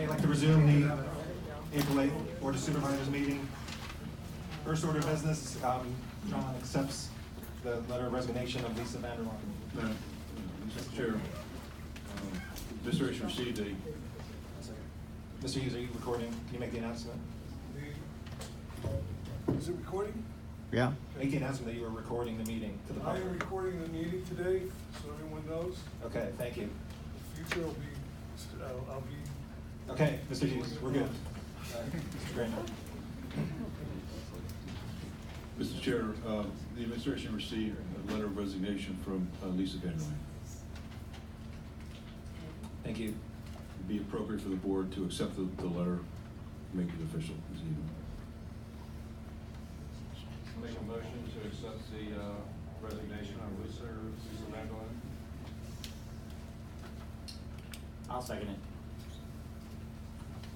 Okay, I'd like to resume the April 8th Board of Supervisors meeting. First order of business, John accepts the letter of resignation of Lisa Vandermark. Mr. Chair, Mr. H received a... Mr. Hughes, are you recording? Can you make the announcement? Is it recording? Yeah. Make the announcement that you were recording the meeting to the I public. am recording the meeting today, so everyone knows. Okay, thank you. The future will be, I'll be. Okay, Mr. Hughes, we're good. Mr. Granger. Mr. Chair, the administration received a letter of resignation from Lisa Vandermark. Thank you. It'd be appropriate for the board to accept the letter, make it official this evening. Make a motion to accept the resignation of Lisa Vandermark. I'll second it.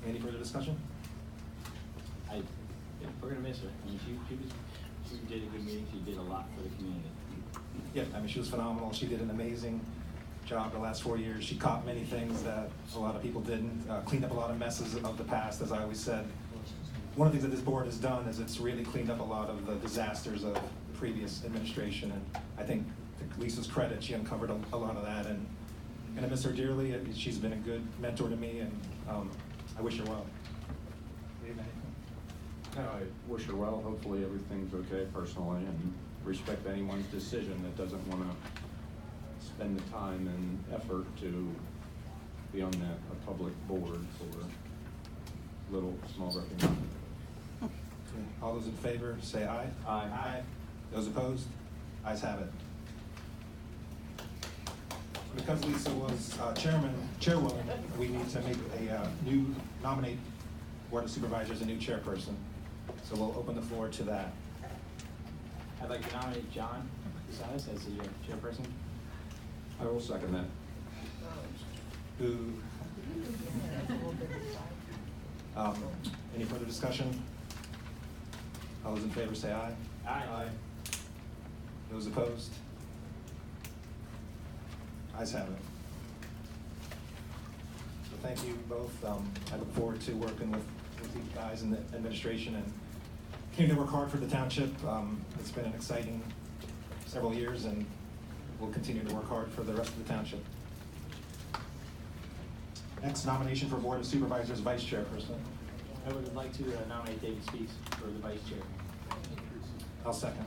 Any further discussion? We're gonna miss her. I mean, she did a good meeting. She did a lot for the community. Yeah, I mean, she was phenomenal. She did an amazing job the last 4 years. She caught many things that a lot of people didn't, cleaned up a lot of messes of the past, as I always said. One of the things that this board has done is it's really cleaned up a lot of the disasters of the previous administration, and I think to Lisa's credit, she uncovered a lot of that, and I miss her dearly. She's been a good mentor to me, and I wish her well. No, I wish her well. Hopefully everything's okay personally, and respect anyone's decision that doesn't want to spend the time and effort to be on a public board for little, small recognition. All those in favor, say aye. Aye. Those opposed? Ayes have it. Because Lisa was chairwoman, we need to make a nominate Board of Supervisors a new chairperson. So we'll open the floor to that. I'd like to nominate John Casares as the chairperson. I will second that. Who? Any further discussion? All those in favor say aye. Aye. Those opposed? Ayes have it. So thank you both. I look forward to working with you guys in the administration and continue to work hard for the township. It's been an exciting several years, and we'll continue to work hard for the rest of the township. Next, nomination for Board of Supervisors Vice Chairperson. I would like to nominate David Speaks for the vice chair. I'll second.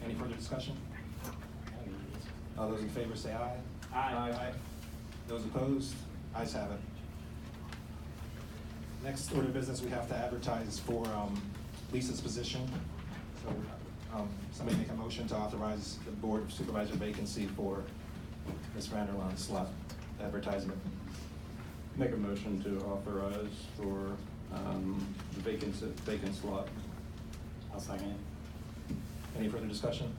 Any further discussion? All those in favor say aye. Aye. Those opposed? Ayes have it. Next order of business, we have to advertise for Lisa's position. So somebody make a motion to authorize the Board of Supervisor vacancy for Ms. Vanderland's slot advertisement. Make a motion to authorize for the vacant slot. I'll second it. Any further discussion?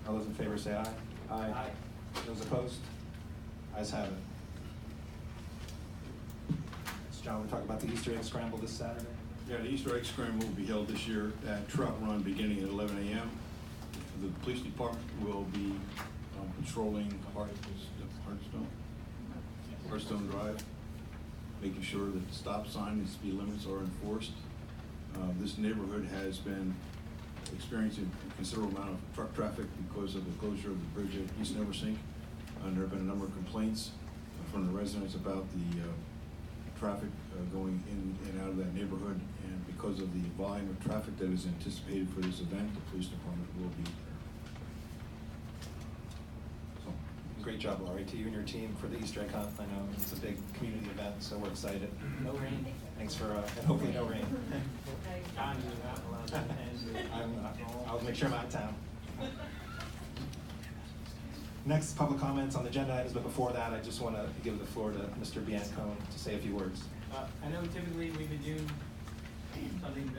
All those in favor say aye. Aye. Those opposed? Ayes have it. So John, we're talking about the Easter egg scramble this Saturday. Yeah, the Easter egg scramble will be held this year at Trout Run beginning at 11 a.m. The police department will be patrolling Hearthstone Drive, making sure that the stop sign and speed limits are enforced. This neighborhood has been experiencing a considerable amount of truck traffic because of the closure of the bridge at East Neversink. There have been a number of complaints from the residents about the traffic going in and out of that neighborhood, and because of the volume of traffic that is anticipated for this event, the police department will be there. So, Great job, Laurie, to you and your team for the Easter egg hunt. I know it's a big community event, so we're excited. No rain. Thanks for, and hopefully no rain. John, you're not allowed to attend. I'll make sure I'm out of town. Next, public comments on the agenda items, but before that, I just want to give the floor to Mr. Biancone to say a few words. I know typically we would do something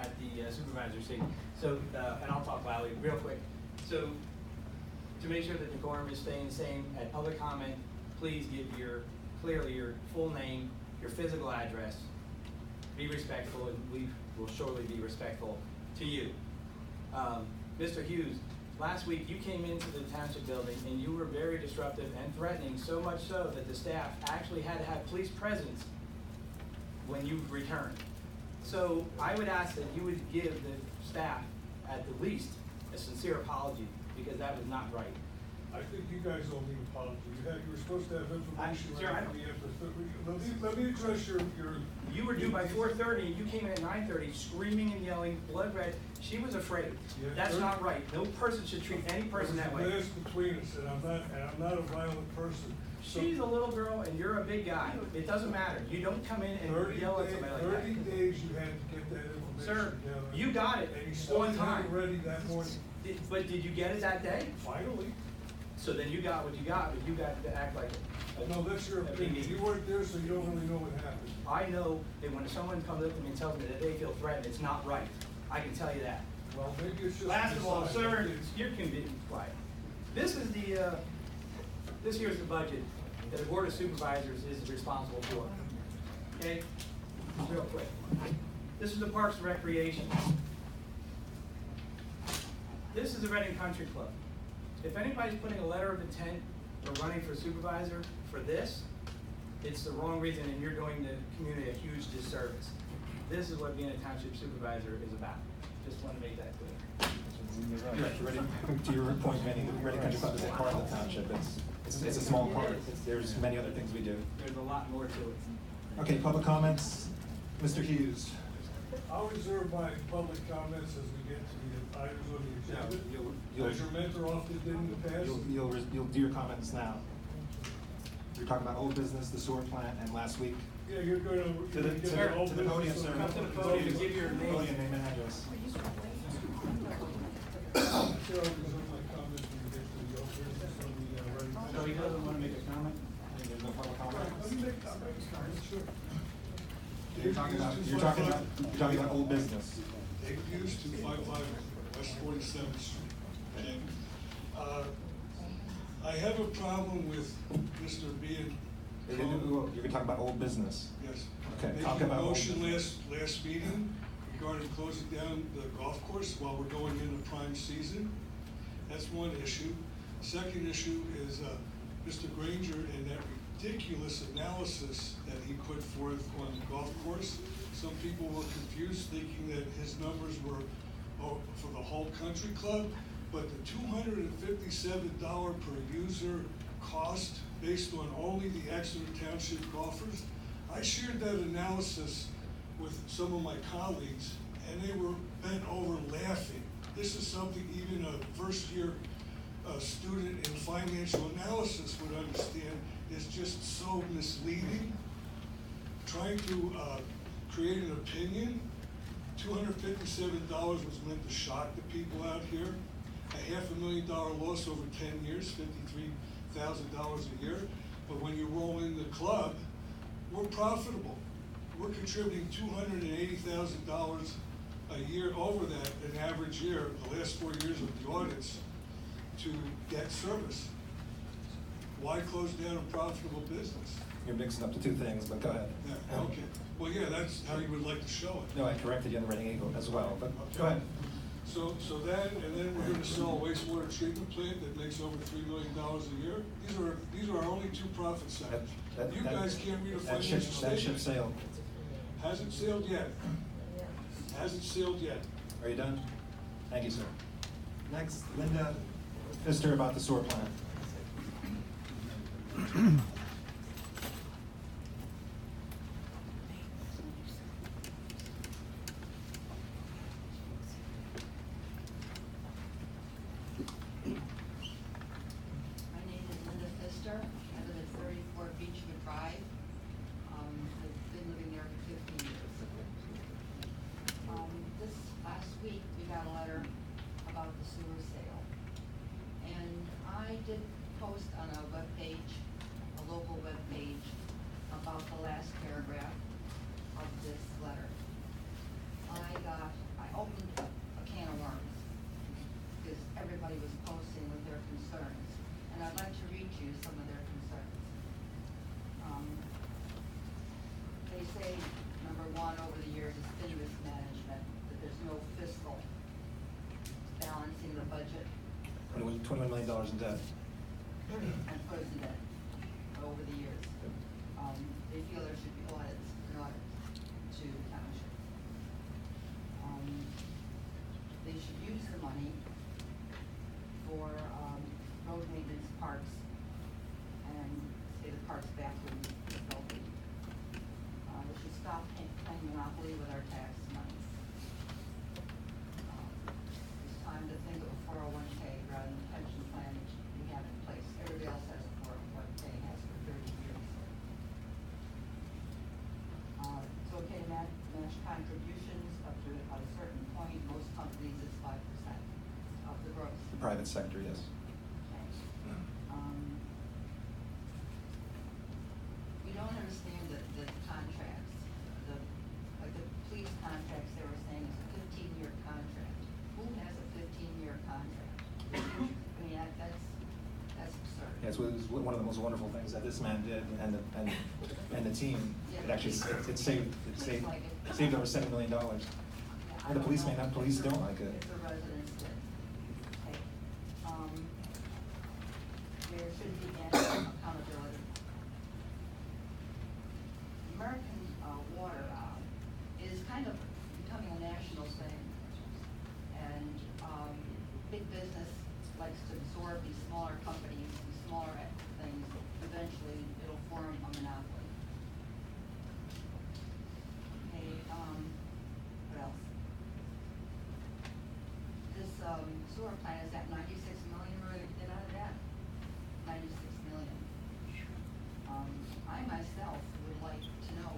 at the supervisor seat. So, and I'll talk loudly, real quick. So, to make sure that the quorum is staying the same, at public comment, please give clearly your full name, your physical address. Be respectful, and we will surely be respectful to you. Mr. Hughes, Last week, you came into the township building and you were very disruptive and threatening, so much so that the staff actually had to have police presence when you returned. So I would ask that you would give the staff, at the least, a sincere apology, because that was not right. I think you guys don't need an apology. You were supposed to have information Sir, I right don't- from the effort. Let me address your. You were due by 4:30, and you came in at 9:30, screaming and yelling, blood red. She was afraid. Yeah, That's there- not right. No person should treat any person that way. There's a glass between us, and I'm not a violent person. So She's a little girl and you're a big guy. It doesn't matter. You don't come in and 30 yell at days, somebody 30 like that. days you had to get that information Sir, together. you got it And you still on didn't have it time. ready that morning. But did you get it that day? Finally. So then you got what you got, but you got to act like it. No, that's your opinion. You weren't there, so you don't really know what happened. I know that when someone comes up to me and tells me that they feel threatened, it's not right. I can tell you that. Well, maybe it's just. Last of all, a sir, sign. you can be quiet. This is this here's the budget that the Board of Supervisors is responsible for. Okay? Real quick. This is the Parks and Recreation. This is the Reading Country Club. If anybody's putting a letter of intent or running for supervisor for this, it's the wrong reason and you're doing the community a huge disservice. This is what being a township supervisor is about. Just want to make that clear. To your point, Reading Country Club is a part of the township. It's a small part. There's many other things we do. There's a lot more to it. Okay, public comments. Mr. Hughes. I'll reserve my public comments as we get to the items on the agenda. You'll- As your mentor often did in the past. You'll do your comments now. You're talking about old business, the sewer plant, and last week. Yeah, you're gonna. To the podium, sir. Come to the podium and give your name. Podium, name and address. Sure, I'll reserve my comments when we get to the old business on the, Reading So he doesn't want to make a comment? There's no public Right, comment. let me make comments, sure. You're talking about old business. Dave Hughes, 255 West 47th Street. Okay. I have a problem with Mr. being. You're talking about old business. Yes. Okay, talk Making a about old motion business. last meeting regarding closing down the golf course while we're going into prime season. That's one issue. Second issue is, Mr. Granger and that ridiculous analysis that he put forth on the golf course. Some people were confused, thinking that his numbers were for the whole country club, but the $257 per user cost based on only the Exeter Township golfers. I shared that analysis with some of my colleagues, and they were bent over laughing. This is something even a first-year student in financial analysis would understand is just so misleading. Trying to create an opinion, $257 was meant to shock the people out here. A $500,000 loss over 10 years, $53,000 a year. But when you roll in the club, we're profitable. We're contributing $280,000 a year over that, an average year, the last 4 years of the audits, to debt service. Why close down a profitable business? You're mixing up the two things, but go ahead. Yeah, okay. Well, yeah, that's how you would like to show it. No, I corrected you on the Reading Eagle as well, but Okay. go ahead. So that, and then we're gonna sell a wastewater treatment plant that makes over $3 million a year. These are our only two profit centers. You guys can't read a financial That ship statement. sailed. Hasn't sailed yet. Hasn't sailed yet. Are you done? Thank you, sir. Next, Linda Pfister about the sewer plant. My name is Linda Pfister. I live at 34 Beechwood Drive. I've been living there for 15 years. This last week, we got a letter about the sewer sale. And I did post on a webpage a in debt. And put us in debt over the years. They feel there should be audits to the township. They should use the money for, road maintenance, parks, and say the parks bathroom is healthy. We should stop playing monopoly with our tax money. It's time to think of a 401k rather than a pension plan that we have in place. Everybody else has a 401k, has for 30 years. It's okay to match contributions up to a certain point. Most companies, it's 5% of the gross. The private sector, yes. Okay. We don't understand the contracts, like the police contracts, they were saying it's a 15-year contract. Who has a 15-year contract? I mean, that's absurd. Yeah, it was one of the most wonderful things that this man did, and the team. It actually it saved over $7 million. Yeah, I The don't police know may not, if police the- don't like it. If the residents did. Okay. There should be accountability. American water is kind of becoming a national thing. And big business likes to absorb these smaller companies, these smaller things. Eventually, it'll form a monopoly. Okay, what else? This sewer plant is at 96 million, we're gonna get out of that. 96 million. I myself would like to know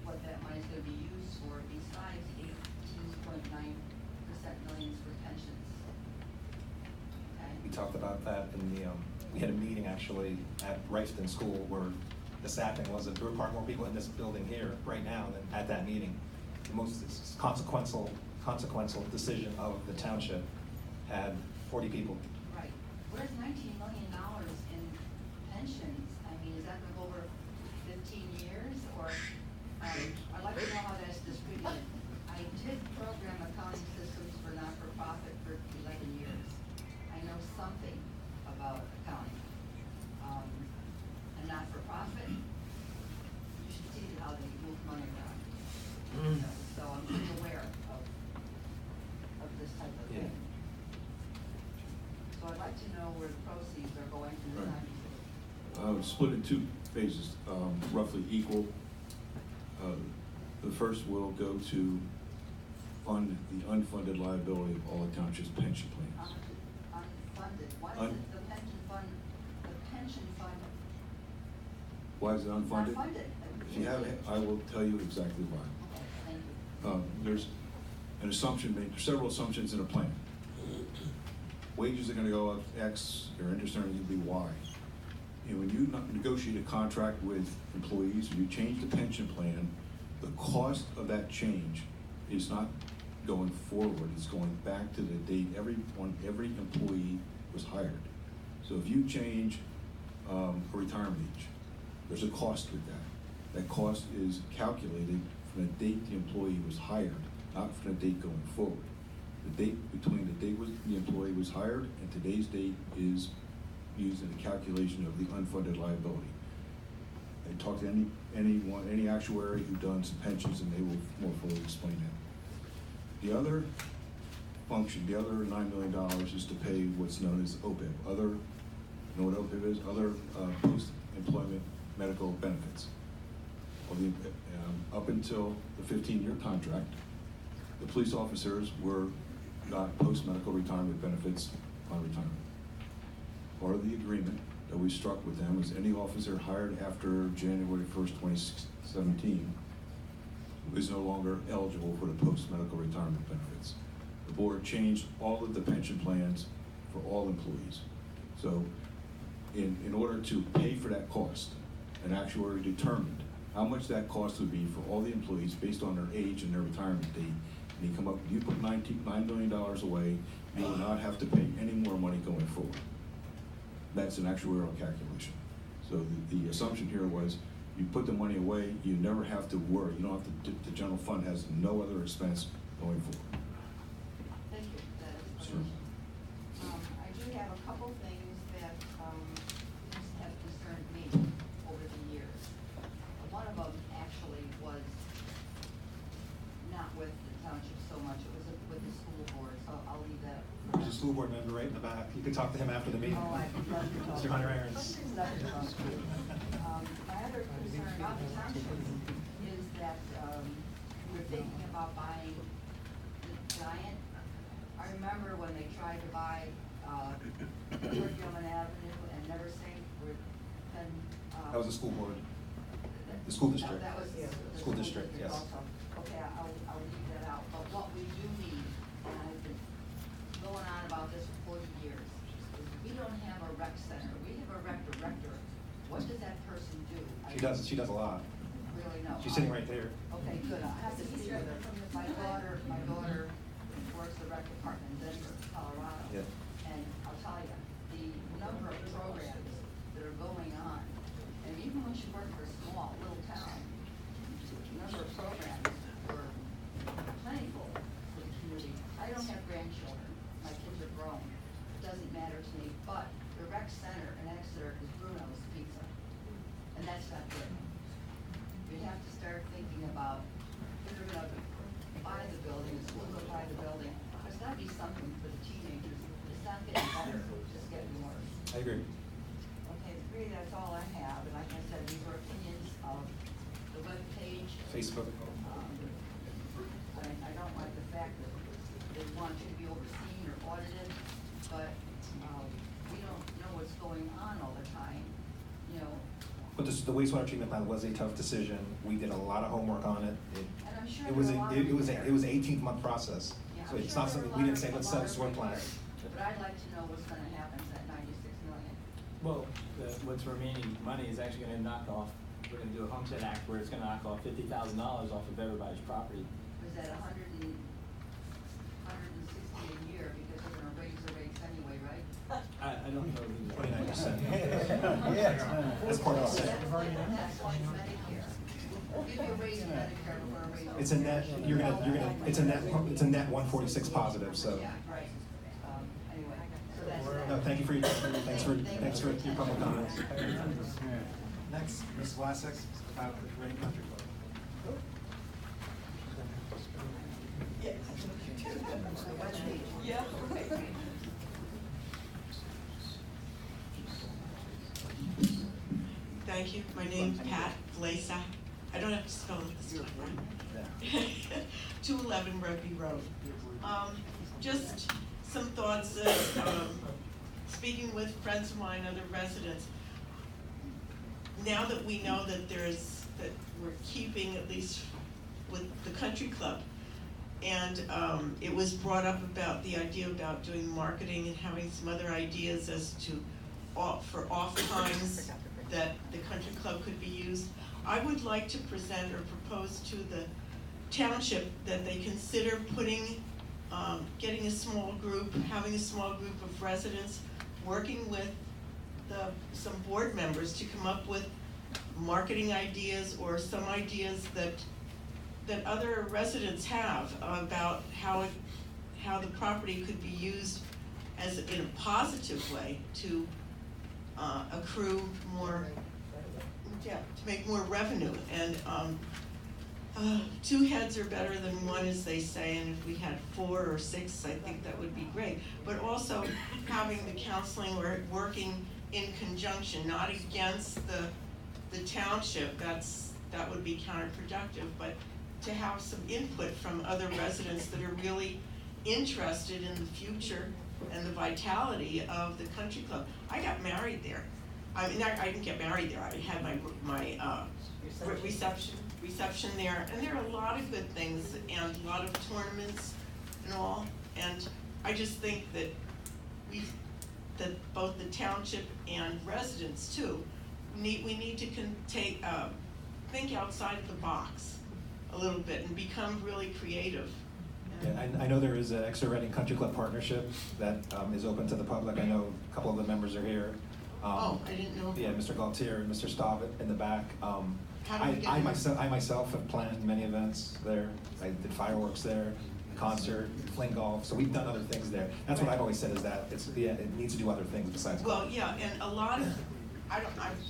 what that money's gonna be used for besides 18.9% millions for pensions. Okay? We talked about that in the, we had a meeting actually at Rifton School where the staffing was, there were far more people in this building here right now than at that meeting. The most consequential decision of the township had 40 people. Right. Where's $19 million in pensions? I mean, is that gonna go over 15 years or, I'd like to know how that's distributed. I did program accounting systems for not-for-profit for 11 years. I know something about accounting. And not-for-profit, you should see how they move money around. So I'm pretty aware of this type of Yeah. thing. So I'd like to know where the proceeds are going from the Right. time. Split in two phases, roughly equal. The first will go to fund the unfunded liability of all the township's pension plans. Unfunded, why is Un- it the pension fund Why is it not unfunded? funded? If you have it, I will tell you exactly why. Okay, thank you. There's an assumption made, there's several assumptions in a plan. Wages are gonna go up X, your interest earnings are gonna be Y. And when you negotiate a contract with employees, or you change the pension plan, the cost of that change is not going forward, it's going back to the date every employee was hired. So if you change a retirement age, there's a cost with that. That cost is calculated from the date the employee was hired, not from the date going forward. The date between the date the employee was hired and today's date is used in the calculation of the unfunded liability. I talked to any actuary who done some pensions and they will more fully explain that. The other function, the other $9 million is to pay what's known as OPEB. You know what OPEB is? Other post-employment medical benefits. Well, up until the 15-year contract, the police officers got post-medical retirement benefits on retirement. Part of the agreement that we struck with them is any officer hired after January 1st, 2017 is no longer eligible for the post-medical retirement benefits. The board changed all of the pension plans for all employees. So in order to pay for that cost, an actuary determined how much that cost would be for all the employees based on their age and their retirement date. And you put $9 million away, you will not have to pay any more money going forward. That's an actuarial calculation. So the assumption here was you put the money away, you never have to worry. You don't have to, the general fund has no other expense going forward. Thank you for that Sure. explanation. I do have a couple things back. You can talk to him after the meeting. Oh, I'd love to talk. Mr. Hunter Aaron's. Love to talk. My other concern about the township is that, we're thinking about buying the giant. I remember when they tried to buy, Gilman Avenue and Never Saint, and, That was the school board, the school district. That was the School district, yes. also. Okay, I'll leave that out, but what we do need, and I've been going on about this for 40 years, is we don't have a rec center, we have a rec director. What does that person do? She does a lot. Really know. She's sitting right there. Okay, good, I have to see her. My daughter works the rec department in Denver, Colorado. Yeah. And I'll tell you, the number of programs that are going on, and even when she worked for a small, little town, the number of programs were plentiful for the community. I don't have grandchildren, my kids are grown, it doesn't matter to me, but the rec center in Exeter is Bruno's Pizza, and that's not good. We have to start thinking about, if they're gonna buy the building, the school will buy the building, there's gotta be something for the teenagers. It's not getting better, it's just getting worse. I agree. Okay, really, that's all I have, and like I said, these are opinions of the webpage. Facebook. I don't like the fact that they want you to be overseen or audited, but, we don't know what's going on all the time, you know. But the wastewater treatment plant was a tough decision. We did a lot of homework on it. And I'm sure It was there are a lot of it was people it was an 18-month process. Yeah, So I'm it's sure not there something, are we a didn't say, lot let's of sell the sewer plant. But I'd like to know what's gonna happen to that 96 million. Well, what's remaining money is actually gonna knock off, we're gonna do a homestead act where it's gonna knock off $50,000 off of everybody's property. Was that 160 a year, because they're gonna raise the rates anyway, right? I don't know. 29%. Yeah. That's part of the That's set. like Medicare. We'll give you a raise in Medicare, we're gonna raise. It's a net, it's a net 146 positive, so. Yeah, right. Anyway, so that's that. No, thanks for your public comments. Next, Ms. Vlasic, about the Reading Country Club. Yeah. Thank you. My name's Pat Vlasic. I don't have to spell it this time, right? 211 Rugby Road. Just some thoughts, speaking with friends of mine, other residents. Now that we know that that we're keeping, at least with the country club, and it was brought up about the idea about doing marketing and having some other ideas as to for off times that the country club could be used. I would like to present or propose to the township that they consider putting, getting a small group, having a small group of residents, working with some board members to come up with marketing ideas or some ideas that other residents have about how the property could be used as in a positive way to accrue more, to make more revenue. And two heads are better than one, as they say, and if we had 4 or 6, I think that would be great. But also having the counseling or working in conjunction, not against the township, that would be counterproductive, but to have some input from other residents that are really interested in the future and the vitality of the country club. I got married there. I mean, I didn't get married there. I had my reception there, and there are a lot of good things and a lot of tournaments and all. And I just think that that both the township and residents too, we need to think outside of the box a little bit and become really creative. Yeah, I know there is an Exeter Reading Country Club partnership that is open to the public. I know a couple of the members are here. Oh, I didn't know. Yeah, Mr. Galtier and Mr. Staub in the back. How do we get I them? myself have planned many events there. I did fireworks there, concert, fling golf, so we've done other things there. That's what I've always said, is that it needs to do other things besides golf. Well, yeah, and a lot of, I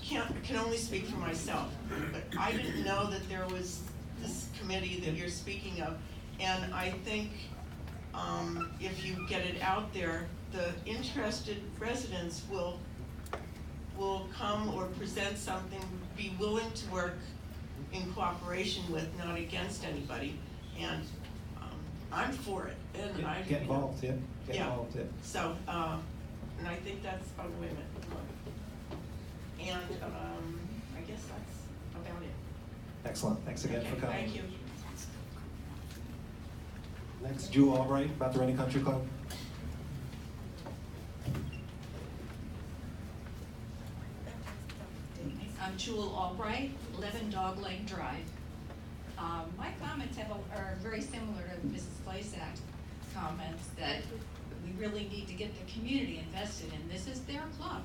can only speak for myself, but I didn't know that there was this committee that you're speaking of. And I think if you get it out there the interested residents will come or present something, be willing to work in cooperation with, not against anybody, and, I'm for it, and I. Get involved, yeah, get Yeah. involved, yeah. So, and I think that's, oh, wait a minute. And, I guess that's about it. Excellent, thanks again Okay, for coming. thank you. Next, Jewel Albright, about the Reading Country Club. I'm Jewel Albright, 11 Dog Lane Drive. My comments are very similar to Mrs. Flasack's comments, that we really need to get the community invested in. This is their club.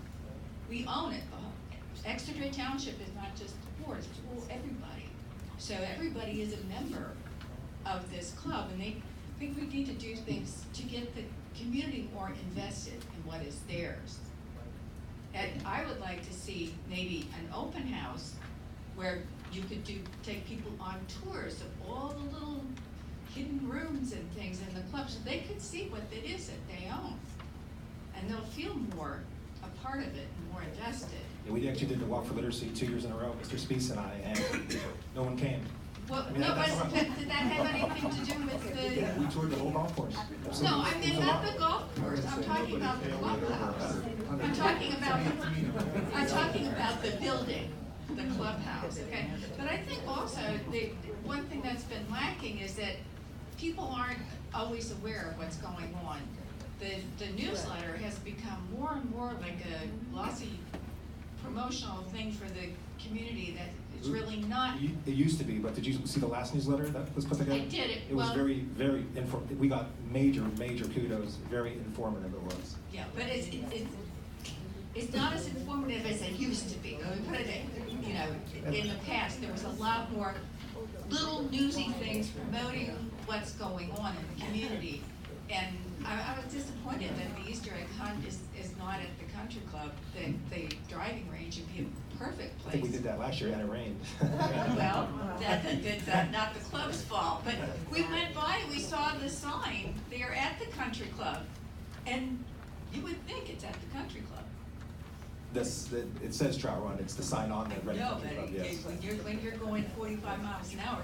We own it. Exeter Township is not just the board, it's everybody. So everybody is a member of this club, and they think we need to do things to get the community more invested in what is theirs. And I would like to see maybe an open house where you could take people on tours of all the little hidden rooms and things in the club, so they could see what it is that they own. And they'll feel more a part of it and more invested. Yeah, we actually did the Walk for Literacy 2 years in a row, Mr. Spees and I, and no one came. Well, I mean, no, that's but fine. did that have anything to do with Yeah, we toured the whole golf course. the? No, I Absolutely. mean, It was a not lot. the golf course, I'm talking about the clubhouse. I'm talking about the building, the clubhouse, okay? But I think also, one thing that's been lacking is that people aren't always aware of what's going on. The newsletter has become more and more like a glossy promotional thing for the community that it's really not. It used to be, but did you see the last newsletter that was put together? I did it. It was Well- very, very we got major kudos, very informative it was. Yeah, but it's not as informative as it used to be. Let me put it in, in the past, there was a lot more little newsy things promoting what's going on in the community. And I was disappointed that the Easter egg hunt is not at the country club. The driving range would be a perfect I place. think we did that last year and it rained. Well, that's not the club's fault, but we went by, we saw the sign there at the country club, and you would think it's at the country club. It says Trout Run, it's the sign on the Reading No, Country but Club, yes. when you're going 45 miles an hour,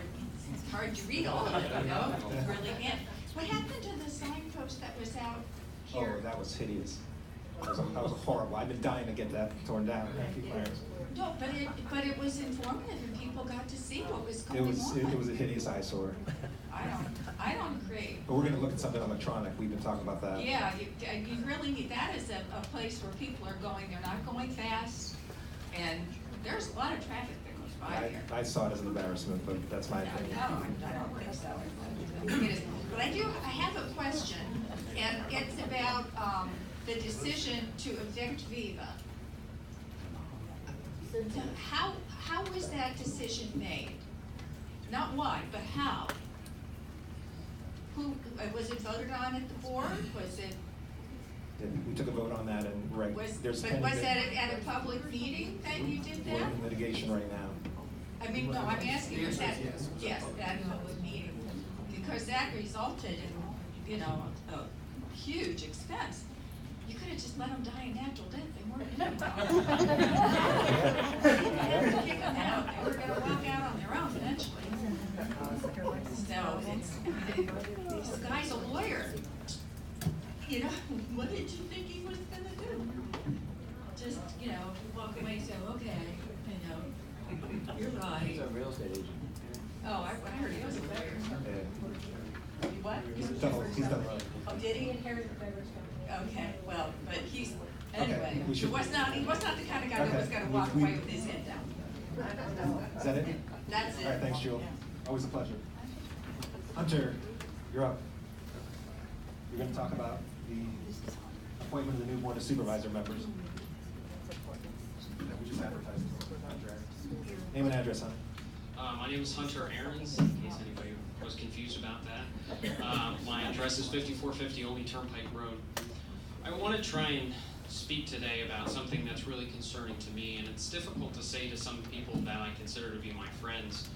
it's hard to read all of it, You really can't. What happened to the signpost that was out here? Oh, that was hideous. That was horrible. I've been dying to get that torn down. Thank you, Clarence. No, but it was informative and people got to see what was going on. It was a hideous eyesore. I don't agree. But we're gonna look at something electronic. We've been talking about that. Yeah, you really need, that is a place where people are going, they're not going fast, and there's a lot of traffic that goes by here. I saw it as an embarrassment, but that's my No, opinion. I don't think so. I think it is. But I have a question, and it's about, the decision to evict Viva. How was that decision made? Not why, but how? Was it voted on at the board? Was it, We took a vote on that and there's but pending. was that at a public meeting that you did We're that? in litigation right now. I mean, no, I'm asking, was that, yes, that public meeting, because that resulted in, a huge expense. You could have just let them die a natural death, they weren't gonna. You didn't have to kick them out, they were gonna walk out on their own eventually. So, this guy's a lawyer. What did you think he was gonna do? Just, walk away and say, okay, you're right. He's a real estate agent. Oh, I heard he was a lawyer. What? He's done well. Oh, did he inherit the Berks County? Okay, well, but anyway, we should- he was not the kind of guy that was Okay. gonna walk We- away with his head down. Is that it? That's it. All right, thanks, Jewel. Always a pleasure. Hunter, you're up. You're gonna talk about the appointment of the new Board of Supervisor members. We just advertised. Name and address, Hunter. My name is Hunter Ahrens, in case anybody was confused about that. My address is 5450 Old Turnpike Road. I want to try and speak today about something that's really concerning to me, and it's difficult to say to some people that I consider to be my friends.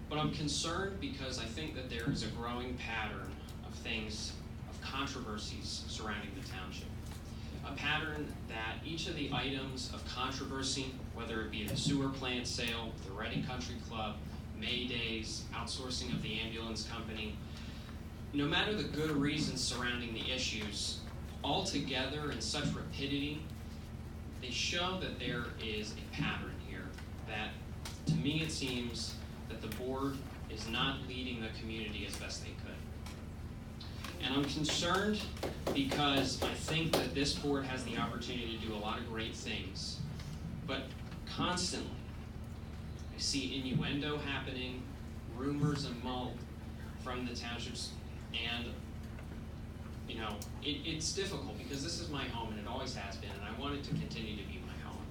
But I'm concerned because I think that there is a growing pattern of things, of controversies surrounding the township. A pattern that each of the items of controversy, whether it be the sewer plant sale, the Reading Country Club, May Days, outsourcing of the ambulance company, no matter the good reasons surrounding the issues, all together in such rapidity, they show that there is a pattern here that, to me, it seems that the board is not leading the community as best they could. And I'm concerned because I think that this board has the opportunity to do a lot of great things, but constantly I see innuendo happening, rumors and mull from the townships, and you know, it's difficult because this is my home and it always has been, and I want it to continue to be my home.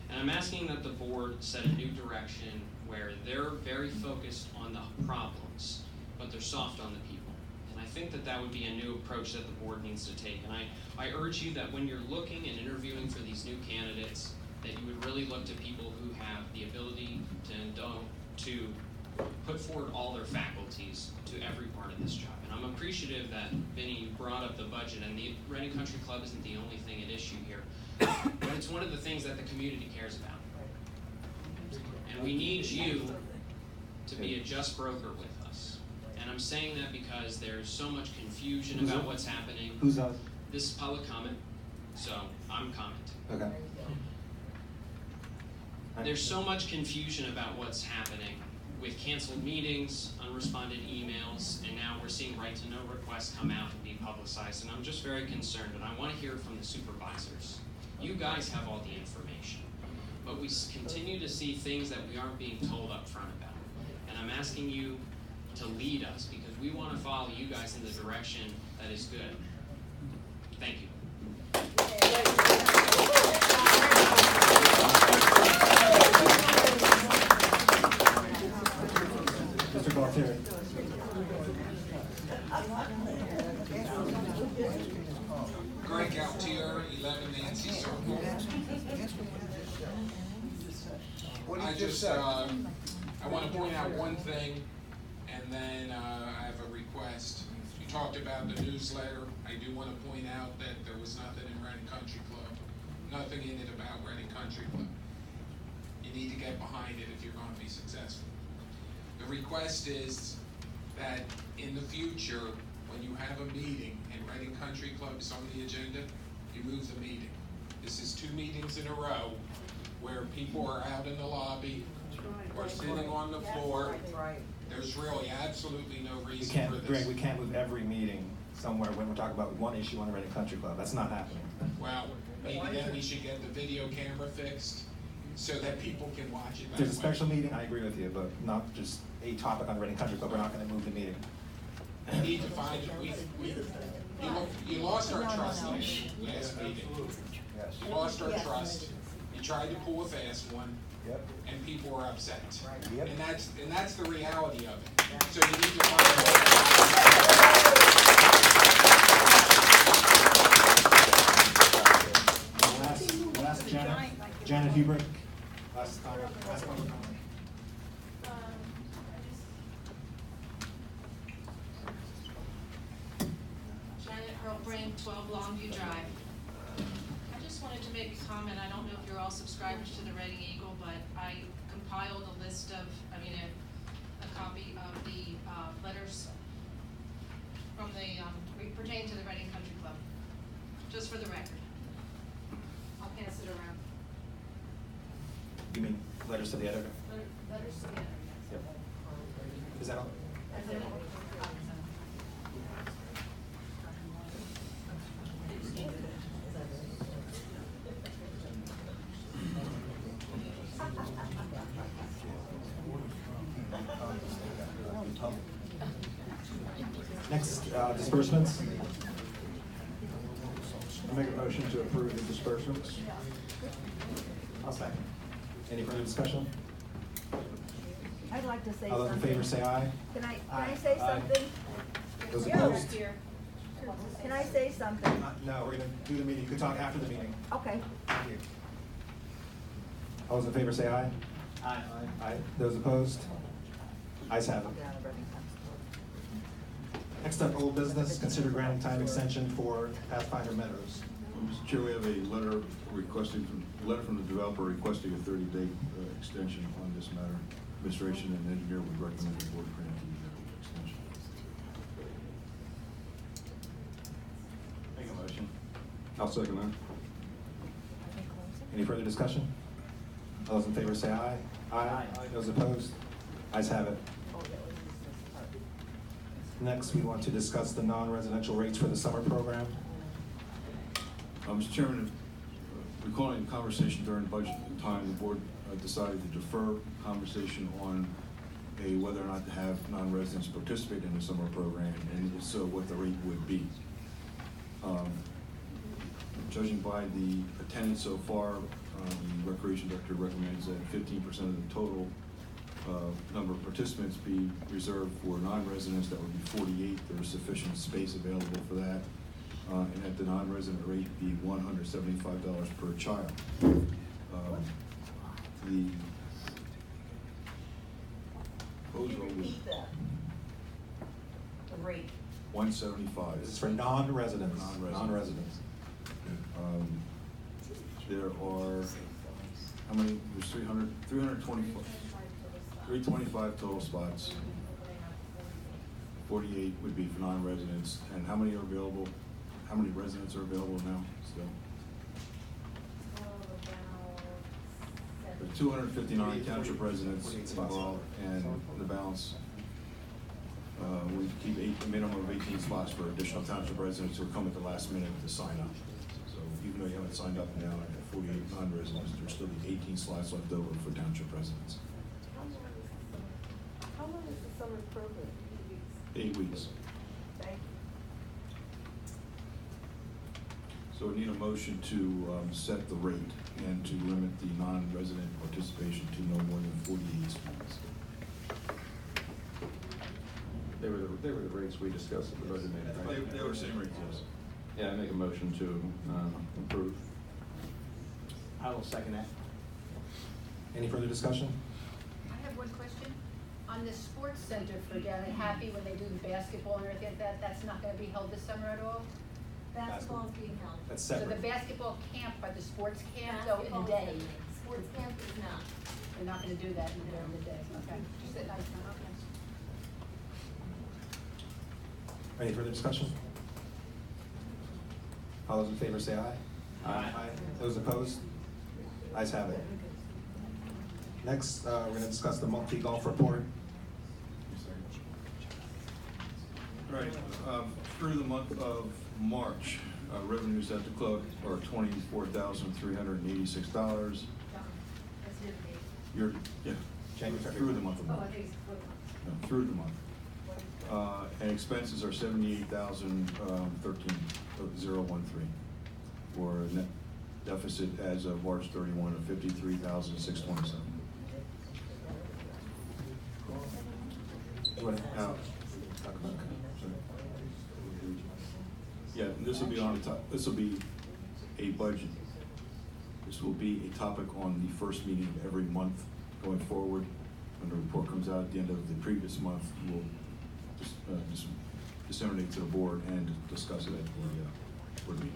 And I'm asking that the board set a new direction where they're very focused on the problems, but they're soft on the people. And I think that that would be a new approach that the board needs to take. And I urge you that when you're looking and interviewing for these new candidates, that you would really look to people who have the ability to put forward all their faculties to every part of this job. And I'm appreciative that Vinny brought up the budget, and the Reading Country Club isn't the only thing at issue here, but it's one of the things that the community cares about. And we need you to be a just broker with us. And I'm saying that because there's so much confusion about what's happening. Who's us? This is public comment, so I'm commenting. Okay. There's so much confusion about what's happening with canceled meetings, unresponded emails, and now we're seeing right-to-know requests come out and be publicized, and I'm just very concerned, and I want to hear from the supervisors. You guys have all the information, but we continue to see things that we aren't being told up front about, and I'm asking you to lead us because we want to follow you guys in the direction that is good. Thank you. Mr. Gualtieri. Greg Galtier, 11 Nancy Circle. I just, I want to point out one thing, and then I have a request. You talked about the newsletter. I do want to point out that there was nothing in Reading Country Club, nothing in it about Reading Country Club. You need to get behind it if you're going to be successful. The request is that in the future, when you have a meeting and Reading Country Club is on the agenda, you move the meeting. This is 2 meetings in a row where people are out in the lobby or sitting on the floor. There's really absolutely no We reason for can't, this. Greg, we can't move every meeting somewhere when we're talking about one issue on the Reading Country Club. That's not happening. Well, maybe then we should get the video camera fixed so that people can watch it. If there's a special meeting, I agree with you, but not just a topic on the Reading Country Club. We're not gonna move the meeting. We need to find it. You lost our trust last meeting. You lost our trust. You tried to pull a fast one, and people were upset. And that's the reality of it. So you need to Last Janet Hubrick. Last public comment. Janet Hurlbrand, 12 Longview Drive. I just wanted to make a comment. I don't know if you're all subscribers to the Reading Eagle, but I compiled a list of, a copy of the letters from the, pertaining to the Reading Country Club, just for the record. I'll pass it around. You mean letters to the editor? Letters to the editor, yes. Yep. Is that all? Is there more? Next, disbursements. I make a motion to approve the disbursements. I'll second. Any further discussion? I'd like to say All those in something. favor say aye. Can I say Aye. something? Those Yeah. opposed? Can I say something? No, we're gonna do the meeting. You can talk after the meeting. Okay. Thank you. All those in favor say aye. Aye. Aye. Those opposed? Ayes have it. Next up, old business, consider granting time extension for Pathfinder Meadows. Mr. Chair, we have a letter from the developer requesting a 30-day extension on this matter. Administration and engineer would recommend the board grant the extension. Make a motion. I'll second that. Any further discussion? All those in favor say aye. Aye. Those opposed? Ayes have it. Next, we want to discuss the non-residential rates for the summer program. Mr. Chairman, recalling a conversation during budget time, the board decided to defer conversation on whether or not to have non-residents participate in the summer program, and if so, what the rate would be. Judging by the attendance so far, the recreation director recommends that 15% of the total number of participants be reserved for non-residents. That would be 48. There is sufficient space available for that. And at the non-resident rate be $175 per child. The proposal was Repeat that. The rate. 175. This is for non-residents. Non-residents. There are, how many, there's 325 total spots. 48 would be for non-residents. And how many are available? How many residents are available now still? There's 259 township residents involved, and the balance, we keep a minimum of 18 spots for additional township residents who come at the last minute to sign up. So even though you haven't signed up now at 48 non-residents, there's still 18 slots left over for township residents. How long is the summer program? 8 weeks. Thank you. So we need a motion to set the rate and to limit the non-resident participation to no more than 48 students. They were the rates we discussed at the budget meeting, right? They were same rates, yes. Yeah, I make a motion to approve. I will second that. Any further discussion? I have one question. On the sports center for down in Happy, when they do the basketball and everything like that, that's not gonna be held this summer at all? Basketball is being held. That's So the separate. basketball camp, but the sports camp though in the day? Sports camp is not. They're not gonna do that during the day, okay? Just a nice one, okay. Any further discussion? All those in favor say aye. Aye. Those opposed? Ayes have it. Next, we're going to discuss the monthly golf report. All right, through the month of March, revenues at the club are $24,386. That's your date. Through the month of Oh, I March. think it's good. No, through the month. And expenses are $78,013, for a net deficit as of March 31 of $53,627. You want to Now, talk about that? yeah, and this will be on the top, this will be a budget. This will be a topic on the first meeting of every month going forward. When the report comes out at the end of the previous month, we'll just disseminate to the board and discuss it at the board meeting.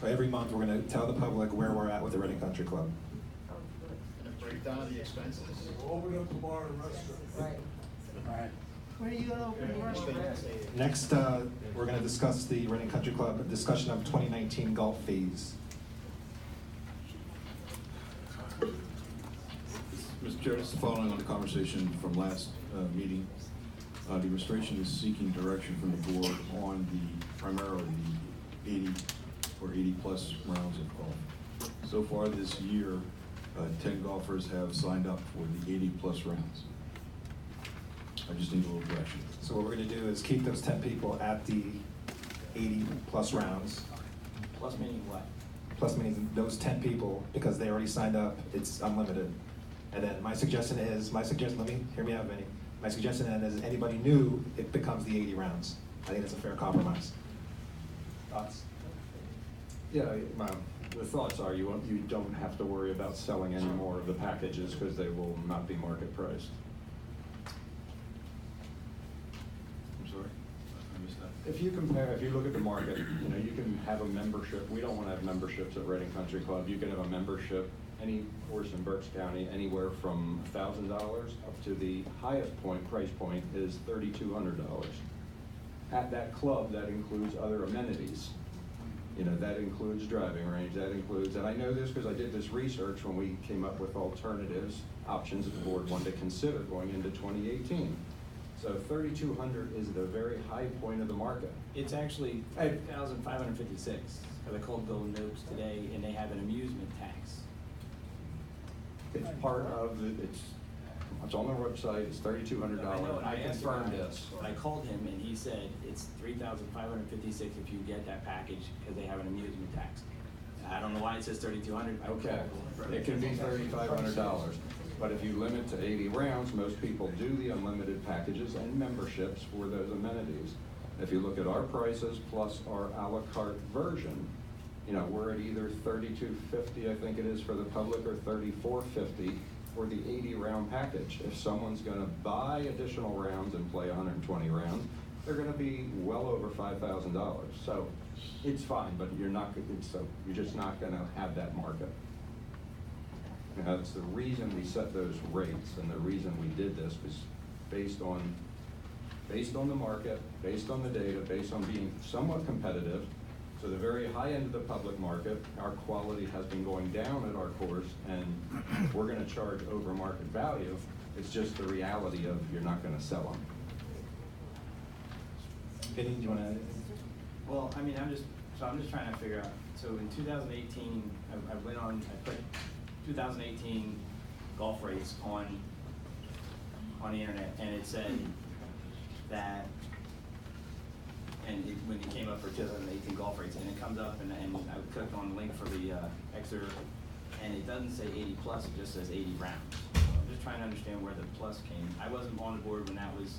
So every month, we're going to tell the public where we're at with the Reading Country Club. And a breakdown of the expenses. We'll open up the bar and restaurant. Right. Right. Where are you gonna open the restaurant? Next, we're going to discuss the Reading Country Club, a discussion of 2019 golf fees. Mr. Chair, this is following on the conversation from last meeting. The administration is seeking direction from the board on primarily the 80 or 80-plus rounds of golf. So far this year, 10 golfers have signed up for the 80-plus rounds. I just need a little direction. So what we're going to do is keep those 10 people at the 80-plus rounds. Plus meaning what? Plus meaning those 10 people, because they already signed up, it's unlimited. And then my suggestion, let me, hear me out, Vinny. My suggestion then is anybody new, it becomes the 80 rounds. I think it's a fair compromise. Thoughts? Yeah, the thoughts are you don't have to worry about selling any more of the packages because they will not be market priced. I'm If you compare, if you look at the market, you know, you can have a membership, we don't wanna have memberships at Reading Country Club. You can have a membership, any horse in Berks County, anywhere from $1,000 up to the highest price point is $3,200. At that club, that includes other amenities. You know, that includes driving range, that includes, and I know this because I did this research when we came up with alternatives, options that the board wanted to consider going into 2018. So 3,200 is the very high point of the market. It's actually 3,556, because I called Golden Oaks today, and they have an amusement tax. It's part of the, it's on their website, it's $3,200. I know, I asked confirmed him, this. I called him, and he said it's 3,556 if you get that package, because they have an amusement tax. I don't know why it says 3,200. Okay, it can be $3,500, but if you limit to 80 rounds, most people do the unlimited packages and memberships for those amenities. If you look at our prices plus our à la carte version, you know, we're at either $32.50, I think it is for the public, or $34.50 for the 80 round package. If someone's gonna buy additional rounds and play 120 rounds, they're gonna be well over $5,000. So it's fine, but you're just not gonna have that market. You know, that's the reason we set those rates, and the reason we did this was based on the market, based on the data, based on being somewhat competitive. So the very high end of the public market, our quality has been going down at our course, and we're gonna charge over market value. It's just the reality of you're not gonna sell them. Vinny, do you want to add anything? Well, I mean, I'm just trying to figure out, so in 2018, I put 2018 golf rates on the internet, and it said that, when it came up for 2018 golf rates, and it comes up, and I clicked on the link for the Exeter, and it doesn't say 80 plus, it just says 80 rounds. So I'm just trying to understand where the plus came. I wasn't on the board when that was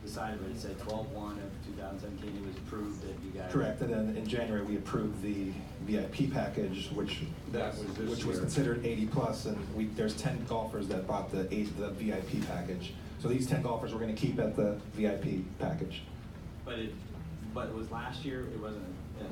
decided, but it said 12/1 of 2017, it was approved that you guys. Correct, and then in January, we approved the VIP package, which was considered 80 plus, and there's 10 golfers that bought the VIP package. So these 10 golfers we're gonna keep at the VIP package. But it was last year, it wasn't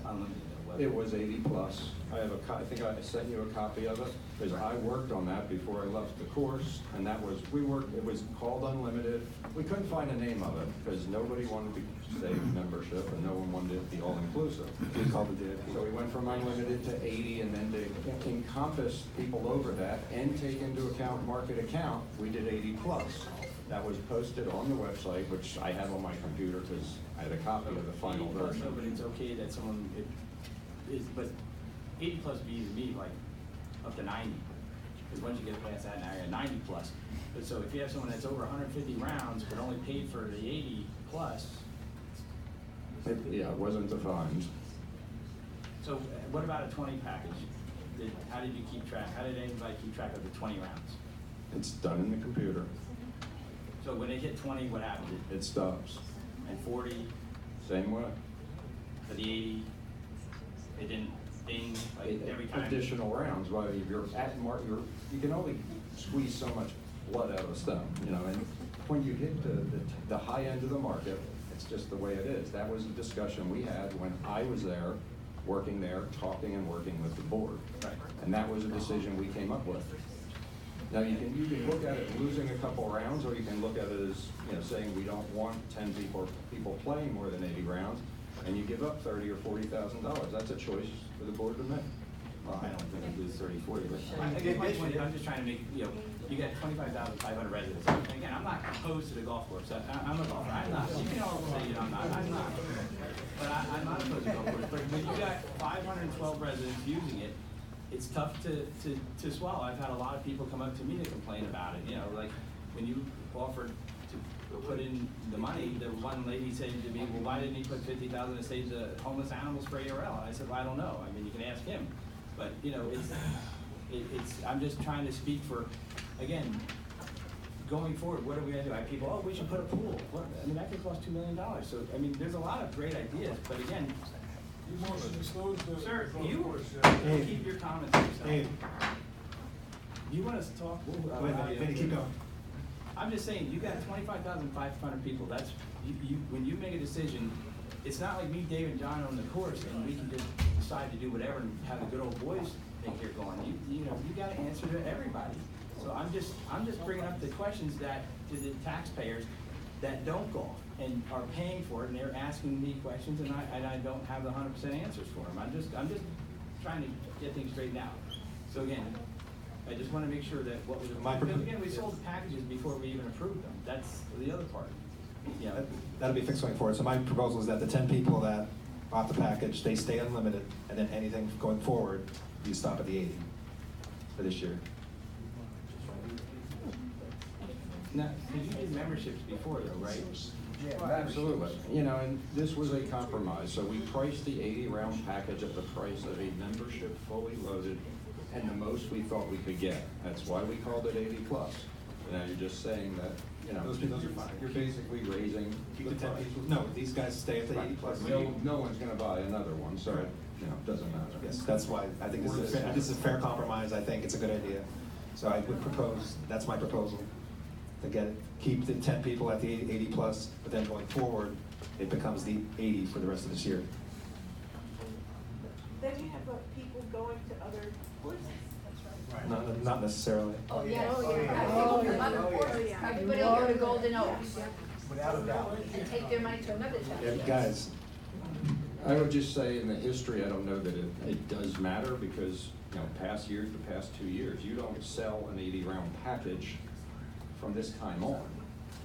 unlimited, was It was 80 plus. I think I sent you a copy of it, because I worked on that before I left the course, and it was called Unlimited. We couldn't find a name of it, because nobody wanted to say membership, and no one wanted it to be all-inclusive. We called it VIP. So we went from Unlimited to 80, and then to encompass people over that and take into account market account, we did 80 plus. That was posted on the website, which I have on my computer, because I had a copy of the final 80 plus, version. no, but it's okay that someone, but 80 plus would be to me like up to 90. Because once you get past that, now you're at 90 plus. But so if you have someone that's over 150 rounds, but only paid for the 80 plus. Yeah, it wasn't defined. So what about a 20 package? How did you keep track? How did anybody keep track of the 20 rounds? It's done in the computer. So when it hit 20, what happened? It stops. And 40, Same way. for the 80, it didn't ding like every time? Additional rounds, while you're at you can only squeeze so much blood out of a stone, you know, and when you hit the high end of the market, it's just the way it is. That was a discussion we had when I was there, working there, talking and working with the board. Right. And that was a decision we came up with. Now, you can look at it losing a couple rounds, or you can look at it as, you know, saying we don't want 10 people playing more than 80 rounds, and you give up $30,000 or $40,000. That's a choice for the board to make. Well, I don't think it was 30, 40, but I guess my point is, I'm just trying to make, you know, you got 25,500 residents. And again, I'm not opposed to the golf course. I'm a golfer. I'm not. You can all say, you know, I'm not. But I'm not opposed to golf course. But when you got 512 residents using it, it's tough to swallow. I've had a lot of people come up to me to complain about it. You know, like when you offered to put in the money, the one lady said to me, well, why didn't he put 50,000 to save the homeless animals for ARL? I said, well, I don't know. I mean, you can ask him. But, you know, I'm just trying to speak for, again, going forward, what are we gonna do? I have people, oh, we should put a pool. What? I mean, that could cost $2 million. So, I mean, there's a lot of great ideas, but again, sir, you keep your comments to yourself. Dave. Do you want us to talk? Wait a minute, Vinny, keep going. I'm just saying, you got 25,500 people. That's, when you make a decision, it's not like me, Dave, and John on the course, and we can just decide to do whatever and have a good old boys thing here going. You know, you gotta answer to everybody. So I'm just bringing up the questions that, to the taxpayers that don't golf and are paying for it, and they're asking me questions, and I don't have the 100% answers for them. I'm just trying to get things straightened out. So again, I just wanna make sure that what was, because again, we sold packages before we even approved them. That's the other part. Yeah. That'll be fixed going forward. So my proposal is that the 10 people that bought the package, they stay unlimited, and then anything going forward, you stop at the 80 for this year. Now, because you did memberships before though, right? Yeah, absolutely. You know, and this was a compromise, so we priced the 80-round package at the price of a membership fully loaded, and the most we thought we could get. That's why we called it 80 plus. Now you're just saying that, you know, Those are fine. you're basically raising Keep the the 10 price. people, no, these guys stay at the 80 plus. No one's gonna buy another one, so, you know, it doesn't matter. Yes, that's why I think this is a fair compromise. I think it's a good idea. So I would propose, that's my proposal, to keep the 10 people at the 80 plus, but then going forward, it becomes the 80 for the rest of this year. Then you have people going to other courses. Not necessarily. Oh, yes. Oh, yeah. People from other Oh, courses. yeah. Everybody will go to Golden Oaks Without a doubt. and take their money to another Yeah, town. guys, I would just say in the history, I don't know that it does matter because, you know, past years, the past 2 years, you don't sell an 80-round package from this time on.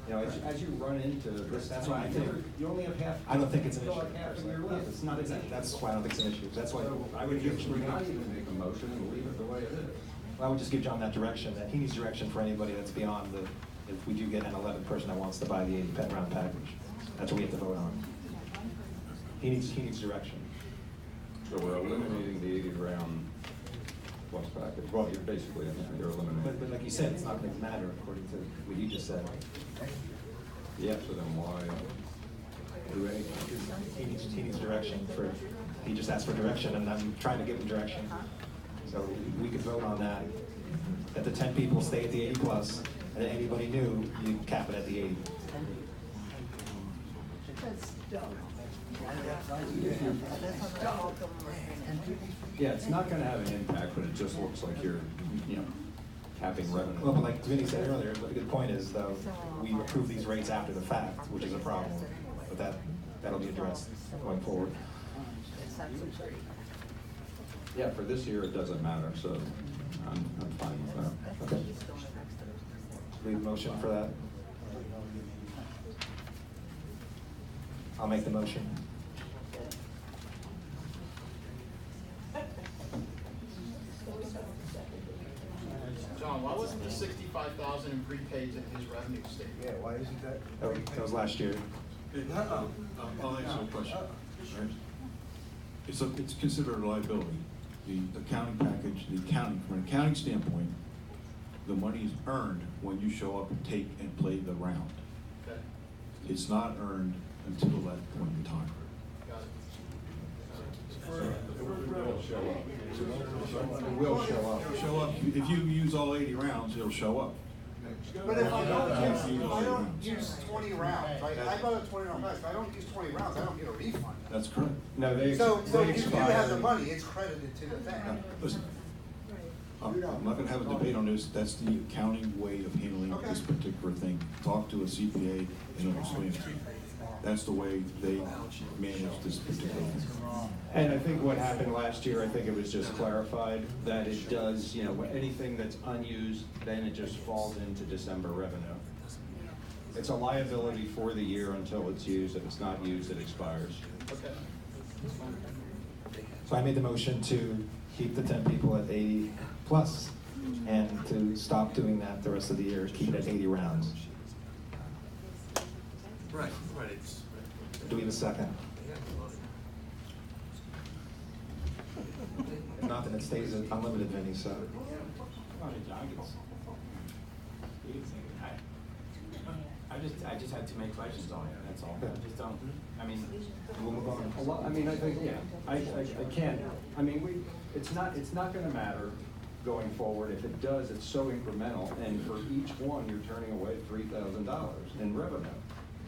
You know, as you run into this, That's why I think- you only have half. I don't think it's an you still issue. have half of your left. It's not an issue. That's why I don't think it's an issue. That's why So I would just not even make a motion and leave it the way it is. I would just give John that direction, that he needs direction for anybody that's beyond the, if we do get an 11 person that wants to buy the 80 pet round package. That's what we have to vote on. He needs direction. So we're eliminating the 80-round plus package. Well, you're basically, you're eliminating. But like you said, it's not going to matter according to what you just said. Yeah, so then why do anything? He needs direction for, he just asked for direction and I'm trying to give him direction. So we could vote on that the 10 people stay at the 80 plus, and then anybody new, you cap it at the 80. Yeah, it's not gonna have an impact, but it just looks like you're, you know, capping revenue. Well, but like Vinny said earlier, the good point is though, we approve these rates after the fact, which is a problem. But that'll be addressed going forward. Yeah, for this year, it doesn't matter, so I'm fine with that. Okay. Leave a motion for that. I'll make the motion. John, why wasn't the 65,000 in prepaids in his revenue statement? Yeah, why isn't that? That was last year. I'll answer the question. Right? It's considered a liability. The accounting package, from an accounting standpoint, the money is earned when you show up and take and play the round. Okay, It's not earned until that point in time. got it. It will show up. It will show up. Show up, if you use all 80 rounds, it'll show up. But if I Yeah. don't use 20 rounds, like, I bought a 20-round pack, if I don't use 20 rounds, I don't get a refund. That's correct. No, So they if you have the expire. money, it's credited to the thing. Listen, I'm not gonna have a debate on this, that's the accounting way of handling this particular thing. Talk to a CPA and they'll explain it to you. That's the way they manage this particular thing. And I think what happened last year, I think it was just clarified that it does, you know, anything that's unused, then it just falls into December revenue. It's a liability for the year until it's used. If it's not used, it expires. Okay. So I made the motion to keep the 10 people at 80 plus and to stop doing that the rest of the year, keep it at 80 rounds. Right. Do we have a second? If not, then it stays at unlimited, Vinny, so. I just had too many questions on it, that's all. I just don't, I mean, We'll move on. A lot, I mean, I think, yeah, I can't, I mean, it's not gonna matter going forward. If it does, it's so incremental, and for each one, you're turning away $3,000 in revenue.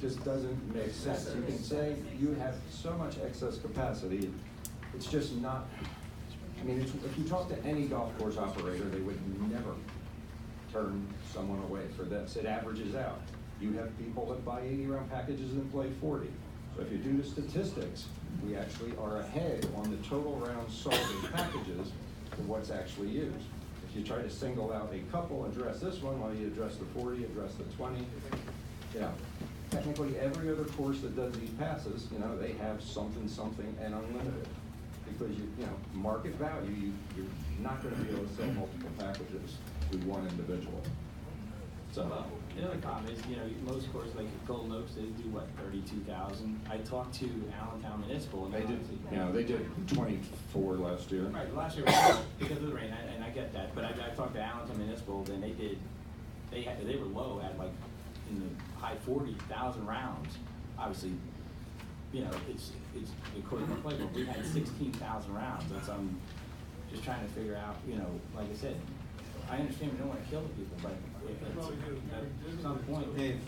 just doesn't make sense. You can say you have so much excess capacity, it's just not, I mean, if you talk to any golf course operator, they would never turn someone away for this. It averages out. You have people that buy 80-round packages and play 40. So if you do the statistics, we actually are ahead on the total rounds sold in packages to what's actually used. If you try to single out a couple, address this one, while you address the 40, address the 20, you know, technically every other course that does these passes, you know, they have something, and unlimited. Because you know, market value, you're not gonna be able to sell multiple packages to one individual. So, The other problem is, you know, most courses like Golden Oaks, they do what, 32,000? I talked to Allentown Municipal and they did, you know, they did 24 last year. Right, last year was because of the rain, and I get that, but I talked to Allentown Municipal, then they were low at like in the high 40,000 rounds. Obviously, you know, it's according to the playbook, we had 16,000 rounds. That's I'm just trying to figure out, you know, like I said, I understand we don't want to kill the people, but at some point, Dave,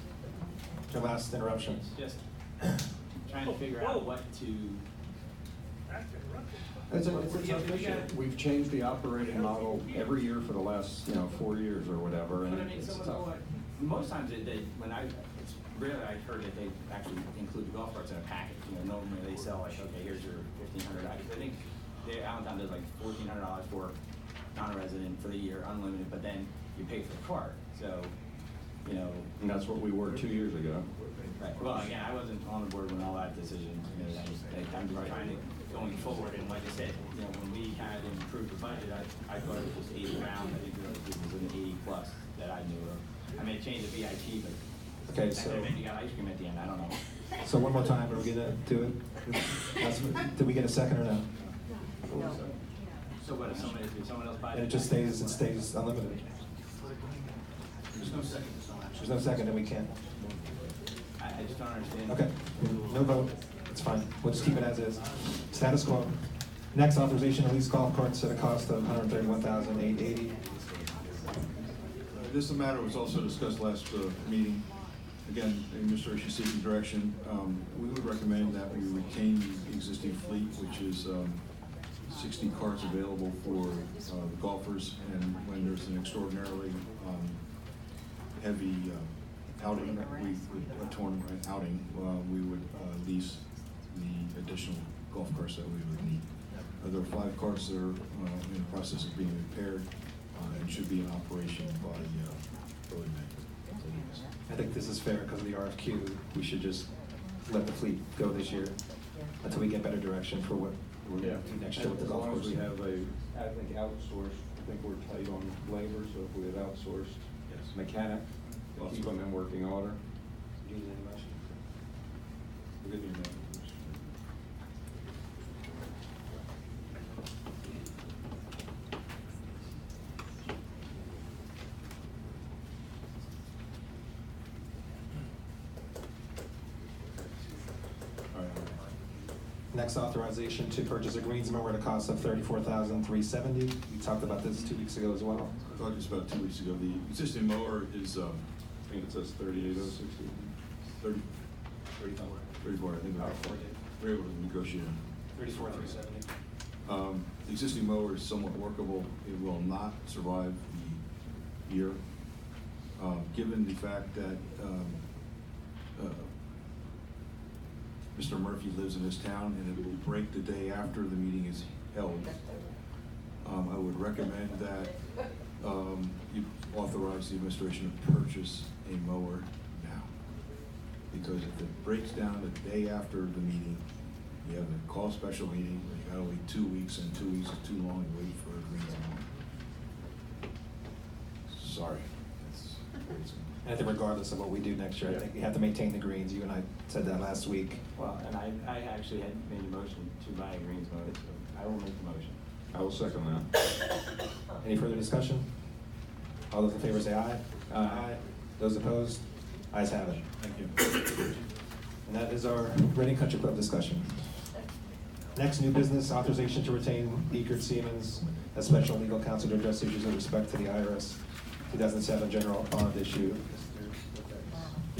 your last interruption. it's just trying to figure out what to. It's a tough issue. We've changed the operating model every year for the last, you know, 4 years or whatever, and But I mean, it's some tough. of most times it's rarely I've heard that they actually include the golf carts in a package. You know, normally they sell like, okay, here's your $1,500. I think Allentown does like $1,400 for non-resident for the year, unlimited, but then you pay for the cart. So, you know. And that's what we were 2 years ago. Right. Well, again, I wasn't on the board when all that decision was made. I'm just trying to going forward, and like I said, you know, when we had improved the budget, I thought it was just 80 rounds. I think it was an 80 plus that I knew of. I may change the VIP, but Okay, so. maybe you got ice cream at the end. I don't know. So one more time, are we gonna do it? Did we get a second or no? So what if someone else buys And it just stays unlimited. There's no second. There's no second, and we can't. I just don't understand. Okay, no vote, it's fine, we'll just keep it as is. Status quo. Next, authorization to lease golf carts at a cost of $131,880. This matter was also discussed last meeting. Again, administration seeking direction. We would recommend that we retain the existing fleet, which is 60 carts available for the golfers, and when there's an extraordinarily heavy outing, a tournament outing, we would lease the additional golf carts that we would need. There are 5 carts that are in the process of being repaired and should be in operation by early May. I think this is fair because of the RFQ, we should just let the fleet go this year until we get better direction for what we're gonna do next year with the As golf long as course. we have I think outsourced, I think we're tight on labor, so if we have outsourced mechanic, to keep them in working order. Do you need any motion? We'll give you a minute. Next, authorization to purchase a greens mower at a cost of $34,370. We talked about this 2 weeks ago as well. I talked this about 2 weeks ago. The existing mower is, I think it says 38,060. 34, I think we're able to negotiate. $34,370. The existing mower is somewhat workable. It will not survive the year. Given the fact that Mr. Murphy lives in this town and it will break the day after the meeting is held, I would recommend that you authorize the administration to purchase a mower now. Because if it breaks down the day after the meeting, you have a call special meeting, where you gotta wait 2 weeks, and 2 weeks is too long to wait for a greens mower. Sorry. I think regardless of what we do next year, I think we have to maintain the greens. You and I said that last week. Well, and I actually had made a motion to buy a greens mower, so I will make the motion. I will second that. Any further discussion? All those in favor say aye. Aye. Those opposed? Ayes have it. Thank you. And that is our Reading Country Club discussion. Next, new business, authorization to retain Eckert Siemens as special legal counsel to address issues with respect to the IRS 2007 general bond issue.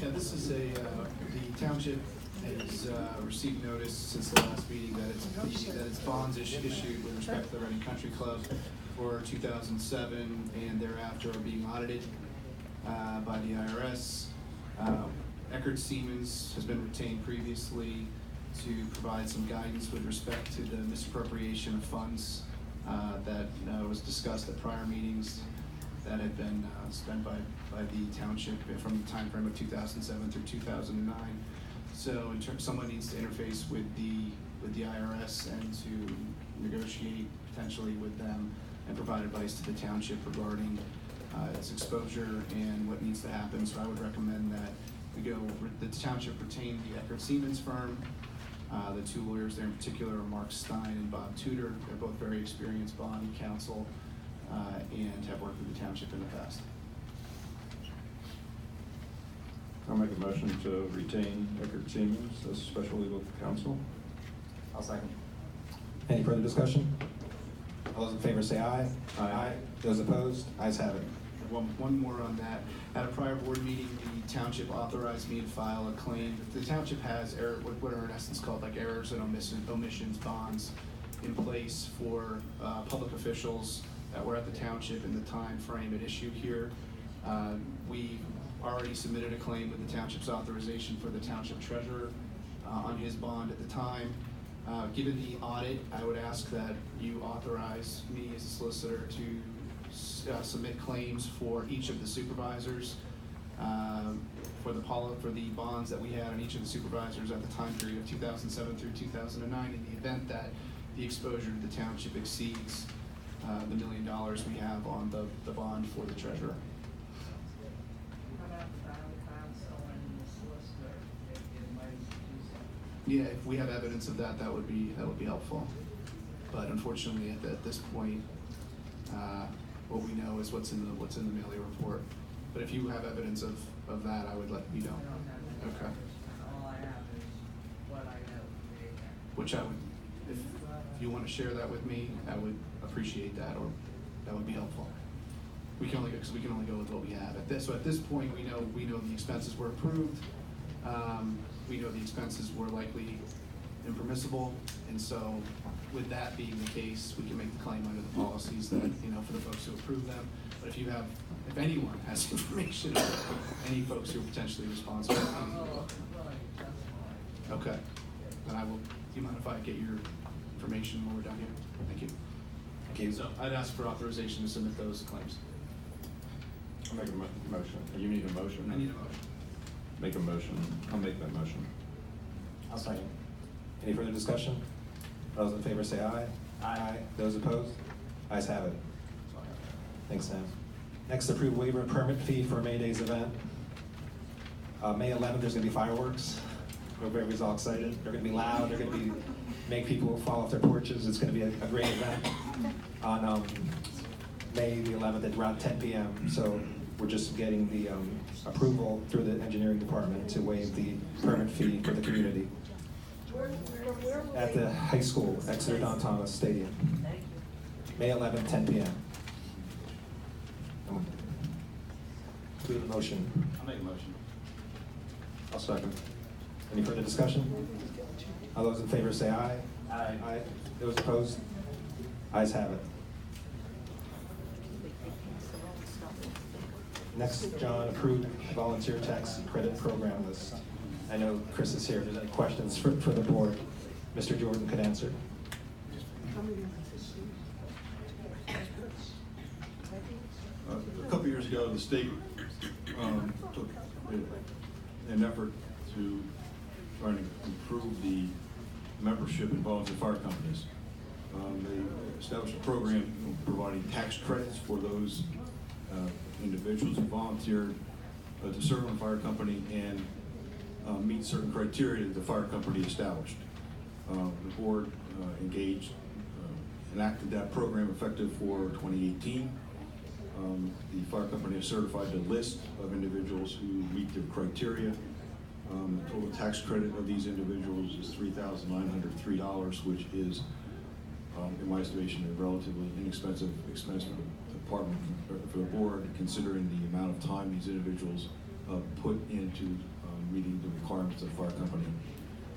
Yeah, this is the township has received notice since the last meeting that its bonds issued with respect to the Reading Country Club for 2007 and thereafter are being audited by the IRS. Eckerd Siemens has been retained previously to provide some guidance with respect to the misappropriation of funds that was discussed at prior meetings that had been spent by the township from the time frame of 2007 through 2009. So in terms, someone needs to interface with the IRS and to negotiate potentially with them and provide advice to the township regarding its exposure and what needs to happen. So I would recommend that the township retain the Eckerd Siemens firm. The two lawyers there in particular are Mark Stein and Bob Tudor. They're both very experienced bond counsel and have worked with the township in the past. I'll make a motion to retain Eckerd Siemens as special legal counsel. I'll second. Any further discussion? All those in favor say aye. Aye. Those opposed? Ayes have it. One more on that. At a prior board meeting, the township authorized me to file a claim. The township has what are in essence called like errors and omissions bonds in place for public officials that were at the township in the time frame at issue here. We already submitted a claim with the township's authorization for the township treasurer on his bond at the time. Given the audit, I would ask that you authorize me as a solicitor to submit claims for each of the supervisors for the bonds that we had on each of the supervisors at the time period of 2007 through 2009 in the event that the exposure to the township exceeds the $1 million we have on the bond for the treasurer. Yeah, if we have evidence of that, that would be helpful. But unfortunately, at this point, what we know is what's in the Mealy report. But if you have evidence of that, I would let you know. Okay. All I have is what I know. Which I would, if you want to share that with me, I would appreciate that, or that would be helpful. We can only go with what we have. So at this point, we know the expenses were approved. We know the expenses were likely impermissible, and so with that being the case, we can make the claim under the policies that, for the folks who approve them. But if anyone has information about any folks who are potentially responsible. Okay, then do you mind if I get your information when we're done here? Thank you. Okay, so I'd ask for authorization to submit those claims. I'll make a motion. You need a motion? I need a motion. Make a motion. I'll make that motion. I'll second. Any further discussion? All those in favor say aye. Aye. Those opposed? Ayes have it. Thanks, Sam. Next, approve waiver of permit fee for May Day's event. May 11th, there's gonna be fireworks. Hope everybody's all excited. They're gonna be loud. They're gonna make people fall off their porches. It's gonna be a great event on May the 11th at around 10 p.m. So we're just getting the approval through the engineering department to waive the permit fee for the community. At the high school, Exeter Township Stadium. May 11th, 10 p.m. Do we have a motion? I'll make a motion. I'll second. Any further discussion? All those in favor say aye. Aye. Aye. Those opposed? Ayes have it. Next, John, approved volunteer tax credit program list. I know Chris is here. If there's any questions for the board, Mr. Jordan could answer. A couple years ago, the state took an effort to try to improve the membership in volunteer fire companies. They established a program providing tax credits for those individuals who volunteered to serve in a fire company and meet certain criteria that the fire company established. The board engaged, enacted that program effective for 2018. The fire company has certified the list of individuals who meet their criteria. The total tax credit of these individuals is $3,903, which is, in my estimation, a relatively inexpensive expense for the department, for the board, considering the amount of time these individuals put into meeting the requirements of the fire company.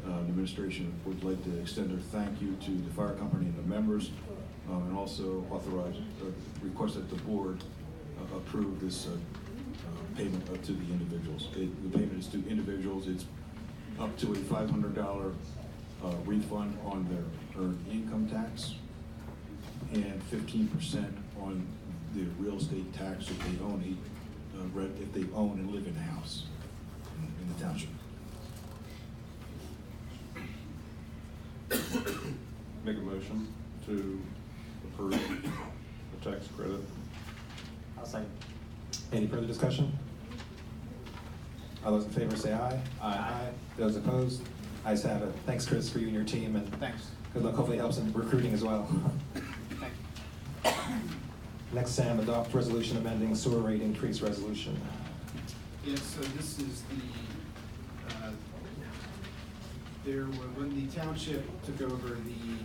The administration would like to extend their thank you to the fire company and the members, and also authorize, request that the board approve this payment to the individuals. The payment is to individuals. It's up to a $500 refund on their earned income tax and 15% on the real estate tax if they own if they own and live in a house in the township. Make a motion to approve the tax credit. I'll second. Any further discussion? All those in favor say aye. Aye. Those opposed? Ayes have it. Thanks, Chris, for you and your team, and Thanks. good luck. Hopefully it helps in recruiting as well. Next, Sam, adopt resolution amending sewer rate increase resolution. Yes, so this is the, when the township took over the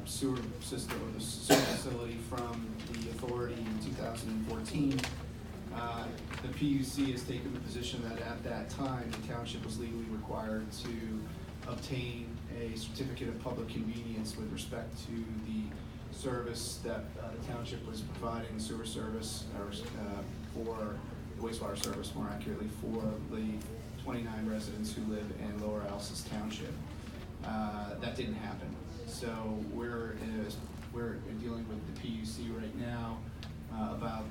sewer system, or the sewer facility from the authority in 2014, the PUC has taken the position that at that time, the township was legally required to obtain a certificate of public convenience with respect to the service that the township was providing, sewer service, or for wastewater service, more accurately, for the 29 residents who live in Lower Alsace Township. That didn't happen. So we're dealing with the PUC right now about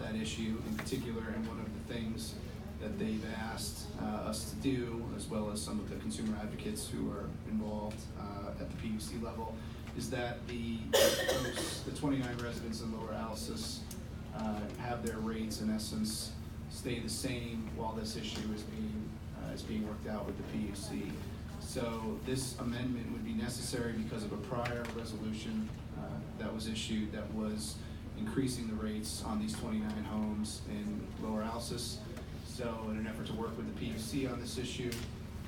that issue in particular, and one of the things that they've asked us to do, as well as some of the consumer advocates who are involved at the PUC level, is that the 29 residents in Lower Alsace have their rates in essence stay the same while this issue is being worked out with the PUC. So this amendment would be necessary because of a prior resolution that was issued that was increasing the rates on these 29 homes in Lower Alsace. So in an effort to work with the PUC on this issue,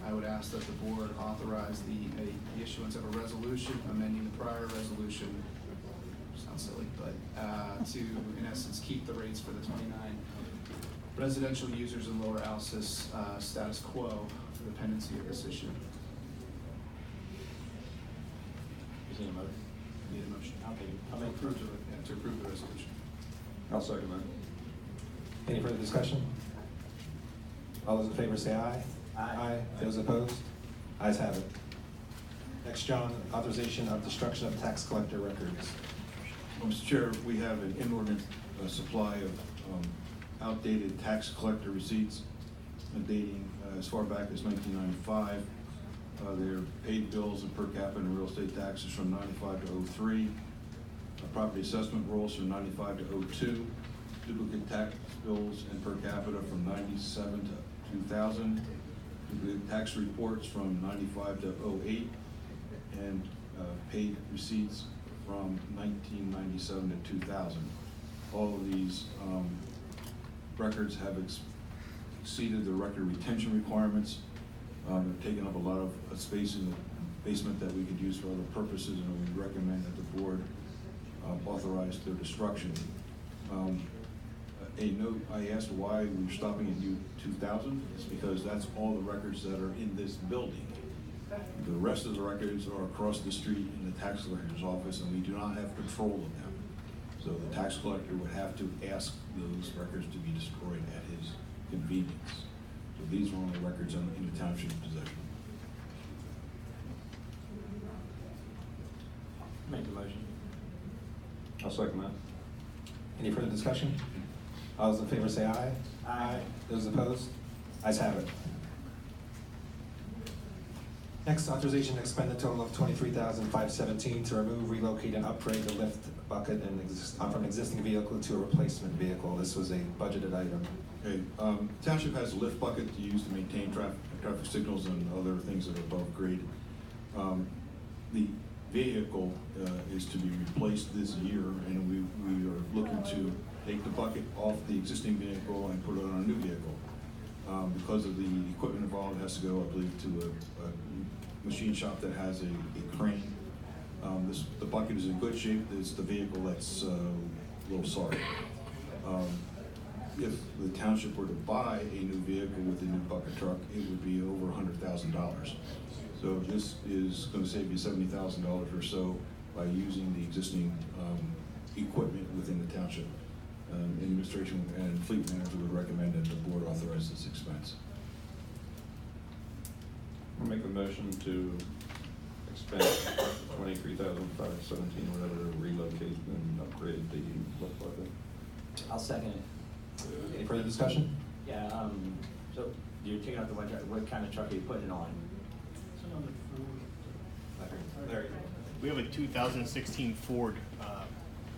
I would ask that the board authorize the issuance of a resolution amending the prior resolution, sounds silly, but to, in essence, keep the rates for the 29 residential users in Lower Alsace status quo for the pendency of this issue. Is there a motion? Need a motion? I'll make to approve the resolution. I'll second that. Any further discussion? All those in favor say aye. Aye. Those opposed? Ayes have it. Next, John, authorization of destruction of tax collector records. Mr. Chair, we have an inordinate supply of outdated tax collector receipts dating as far back as 1995. They're paid bills and per capita and real estate taxes from 95 to 03. Property assessment rolls from 95 to 02. Duplicate tax bills and per capita from 97 to 2000. Duplicate tax reports from 95 to 08. And paid receipts from 1997 to 2000. All of these records have exceeded the record retention requirements. They've taken up a lot of space in the basement that we could use for other purposes, and we recommend that the board authorize their destruction. A note, I asked why we were stopping at U2000. It's because that's all the records that are in this building. The rest of the records are across the street in the tax collector's office, and we do not have control of them. So the tax collector would have to ask those records to be destroyed at his convenience. So these are only records in the township's possession. Make the motion. I'll second that. Any further discussion? All those in favor say aye. Aye. Those opposed? Ayes have it. Next, authorization to expend a total of $23,517 to remove, relocate, and upgrade the lift bucket from an existing vehicle to a replacement vehicle. This was a budgeted item. Okay, township has a lift bucket to use to maintain traffic signals and other things that are above grade. The vehicle is to be replaced this year, and we are looking to take the bucket off the existing vehicle and put it on a new vehicle. Because of the equipment involved, it has to go, I believe, to a machine shop that has a crane. The bucket is in good shape. It's the vehicle that's a little sorry. if the township were to buy a new vehicle with a new bucket truck, it would be over $100,000. So this is gonna save you $70,000 or so by using the existing equipment within the township. Administration and fleet manager would recommend that the board authorize this expense. I'll make a motion to expend $23,517, whatever, to relocate and upgrade the lift bucket. I'll second it. Any further discussion? Yeah, so you're taking out the one truck, what kind of truck are you putting it on? Larry. We have a 2016 Ford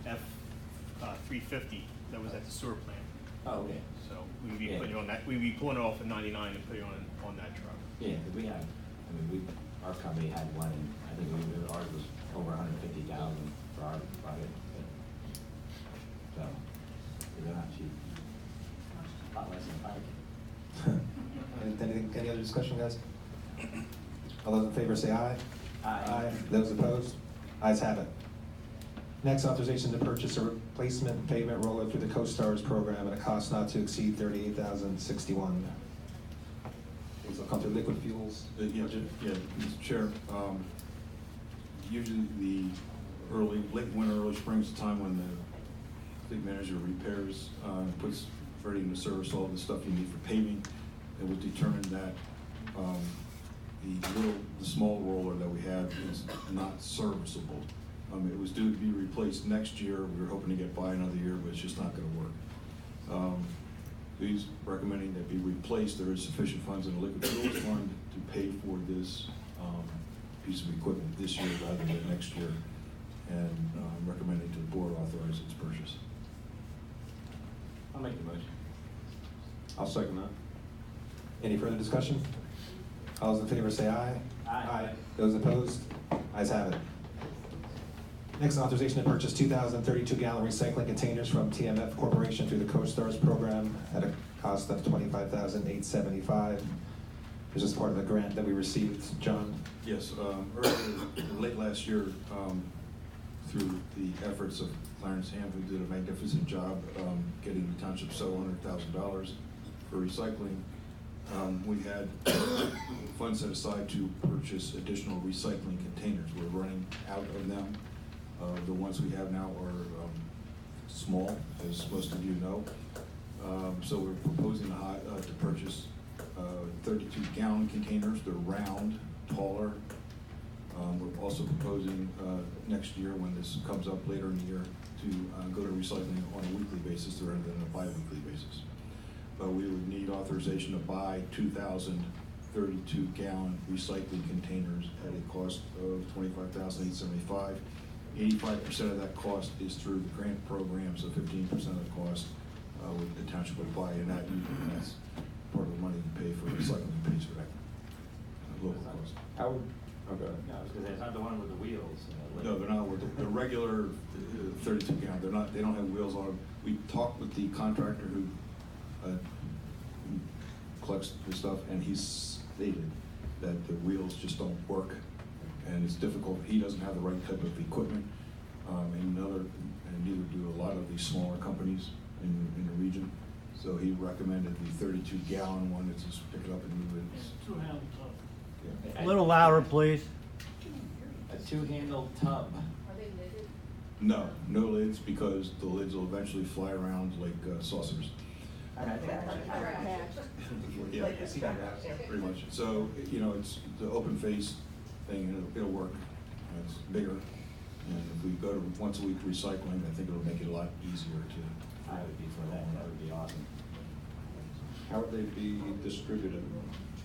F-350 that was at the sewer plant. Oh, okay. So we'd be Yeah. putting it on that, we'd be pulling it off at 99 and putting it on that truck. Yeah, 'cause we have, our company had one, and I think ours was over 150,000 for our project. So, they're not cheap. A lot less than a bike. Any other discussion, guys? All those in favor say aye. Aye. Those opposed? Ayes have it. Next, authorization to purchase a replacement pavement roller through the CoStars program at a cost not to exceed $38,061. These will come through liquid fuels. Mr. Chair, usually the late winter, early spring is the time when the fleet manager repairs, puts ready into service all the stuff you need for paving. It was determined that the small roller that we have is not serviceable. It was due to be replaced next year. We were hoping to get by another year, but it's just not gonna work. He's recommending that be replaced. There is sufficient funds in the liquid fuels fund to pay for this piece of equipment this year rather than next year. And recommending to the board authorize its purchase. I'll make the motion. I'll second that. Any further discussion? All those in favor say aye. Aye. Those opposed? Ayes have it. Next, authorization to purchase 2,032-gallon recycling containers from TMF Corporation through the CoStars program at a cost of $25,875. This is part of the grant that we received, John. Yes, late last year, through the efforts of Clarence Ham, who did a magnificent job getting the township several $100,000 for recycling, we had funds set aside to purchase additional recycling containers. We're running out of them. The ones we have now are small, as most of you know. So we're proposing to purchase 32-gallon containers. They're round, taller. We're also proposing next year, when this comes up later in the year, to go to recycling on a weekly basis rather than a bi-weekly basis. But we would need authorization to buy 2,000 32-gallon recycling containers at a cost of $25,875. 85% of that cost is through the grant program, so 15% of the cost the township would buy, and that's part of the money we pay for recycling pays for that local cost. Howard? Okay. No, I was gonna say, it's not the one with the wheels. No, they're not. The regular 32-gallon, they don't have wheels on them. We talked with the contractor who collects the stuff, and he stated that the wheels just don't work, and it's difficult. He doesn't have the right type of equipment, and neither do a lot of these smaller companies in the region. So he recommended the 32-gallon one. It's just pick it up and move it. Two-handle tub. Yeah. A little louder, please. A two-handle tub. Are they lidded? No lids, because the lids will eventually fly around like saucers. And I think Yeah, pretty much. So, it's the open face thing, and it'll work. It's bigger. And if we go to once a week recycling, I think it'll make it a lot easier to. I would be for that. That would be awesome. How would they be distributed?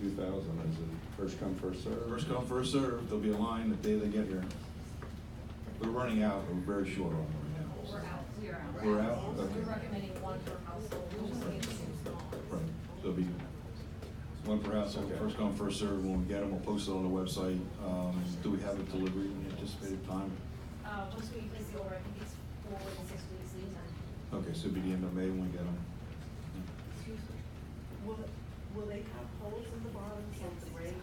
2,000, is it first come, first served? First come, first served. There'll be a line the day they get here. We're running out. We're very short on them right now. We're out, we're out. We're out? Okay. We're recommending one per household, which is like small. Right. So it'll be one per household. Okay. First come, first served. When we get them, we'll post it on the website. Do we have a delivery in the anticipated time? Once we place the order, I think it's 4 to 6 weeks lead time. Okay, so it'll be the end of May when we get them. Excuse me. Will they have holes in the bottom so the rain?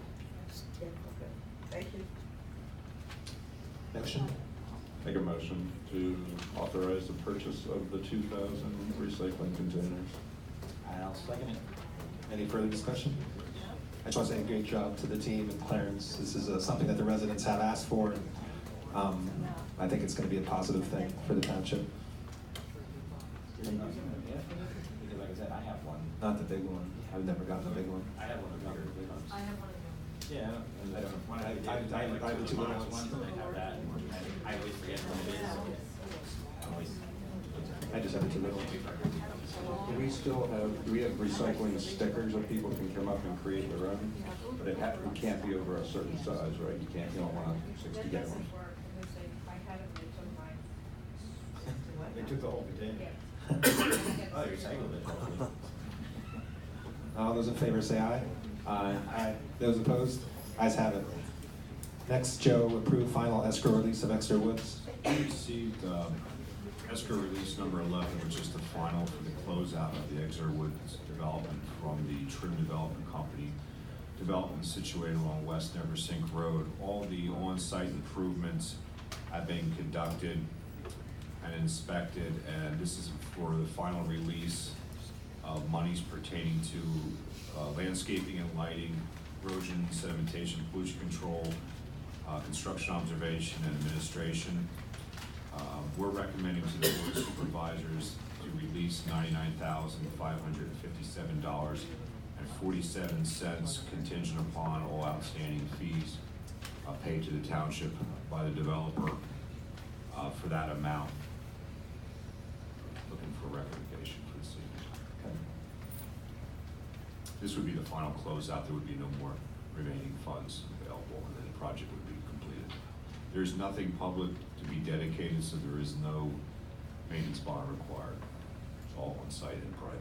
Yeah, okay. Thank you. Motion? Make a motion to authorize the purchase of the 2,000 recycling containers. Second. Any further discussion? I just want to say a great job to the team and Clarence. This is something that the residents have asked for. I think it's going to be a positive thing for the township. Because like I said, I have one. Not the big one. I've never gotten the big one. I have one of the bigger ones. I have one of them. Yeah, and I don't, when I have the two little ones, and I have that, and I always forget what it is. I just have the two little ones. Do we have recycling stickers that people can come up and create their own? But it can't be over a certain size, right? You don't want a 60 That gallon. doesn't work, because I had them, they took mine. They took the whole container. Oh, you recycled it. All those in favor say aye. Aye. Aye. Those opposed? Ayes have it. Next, Joe, approve final escrow release of Exeter Woods. We received escrow release number 11, which is the final for the closeout of the Exeter Woods development from the Trim Development Company. Development situated along West Neversink Road. All the on-site improvements have been conducted and inspected, and this is for the final release of monies pertaining to landscaping and lighting, erosion, sedimentation, pollution control, construction observation and administration. We're recommending to the Board of Supervisors to release $99,557.47 contingent upon all outstanding fees paid to the township by the developer for that amount. Looking for a recommendation for this evening. This would be the final closeout. There would be no more remaining funds available, and then the project would be completed. There's nothing public to be dedicated, so there is no maintenance bond required. It's all on-site and private.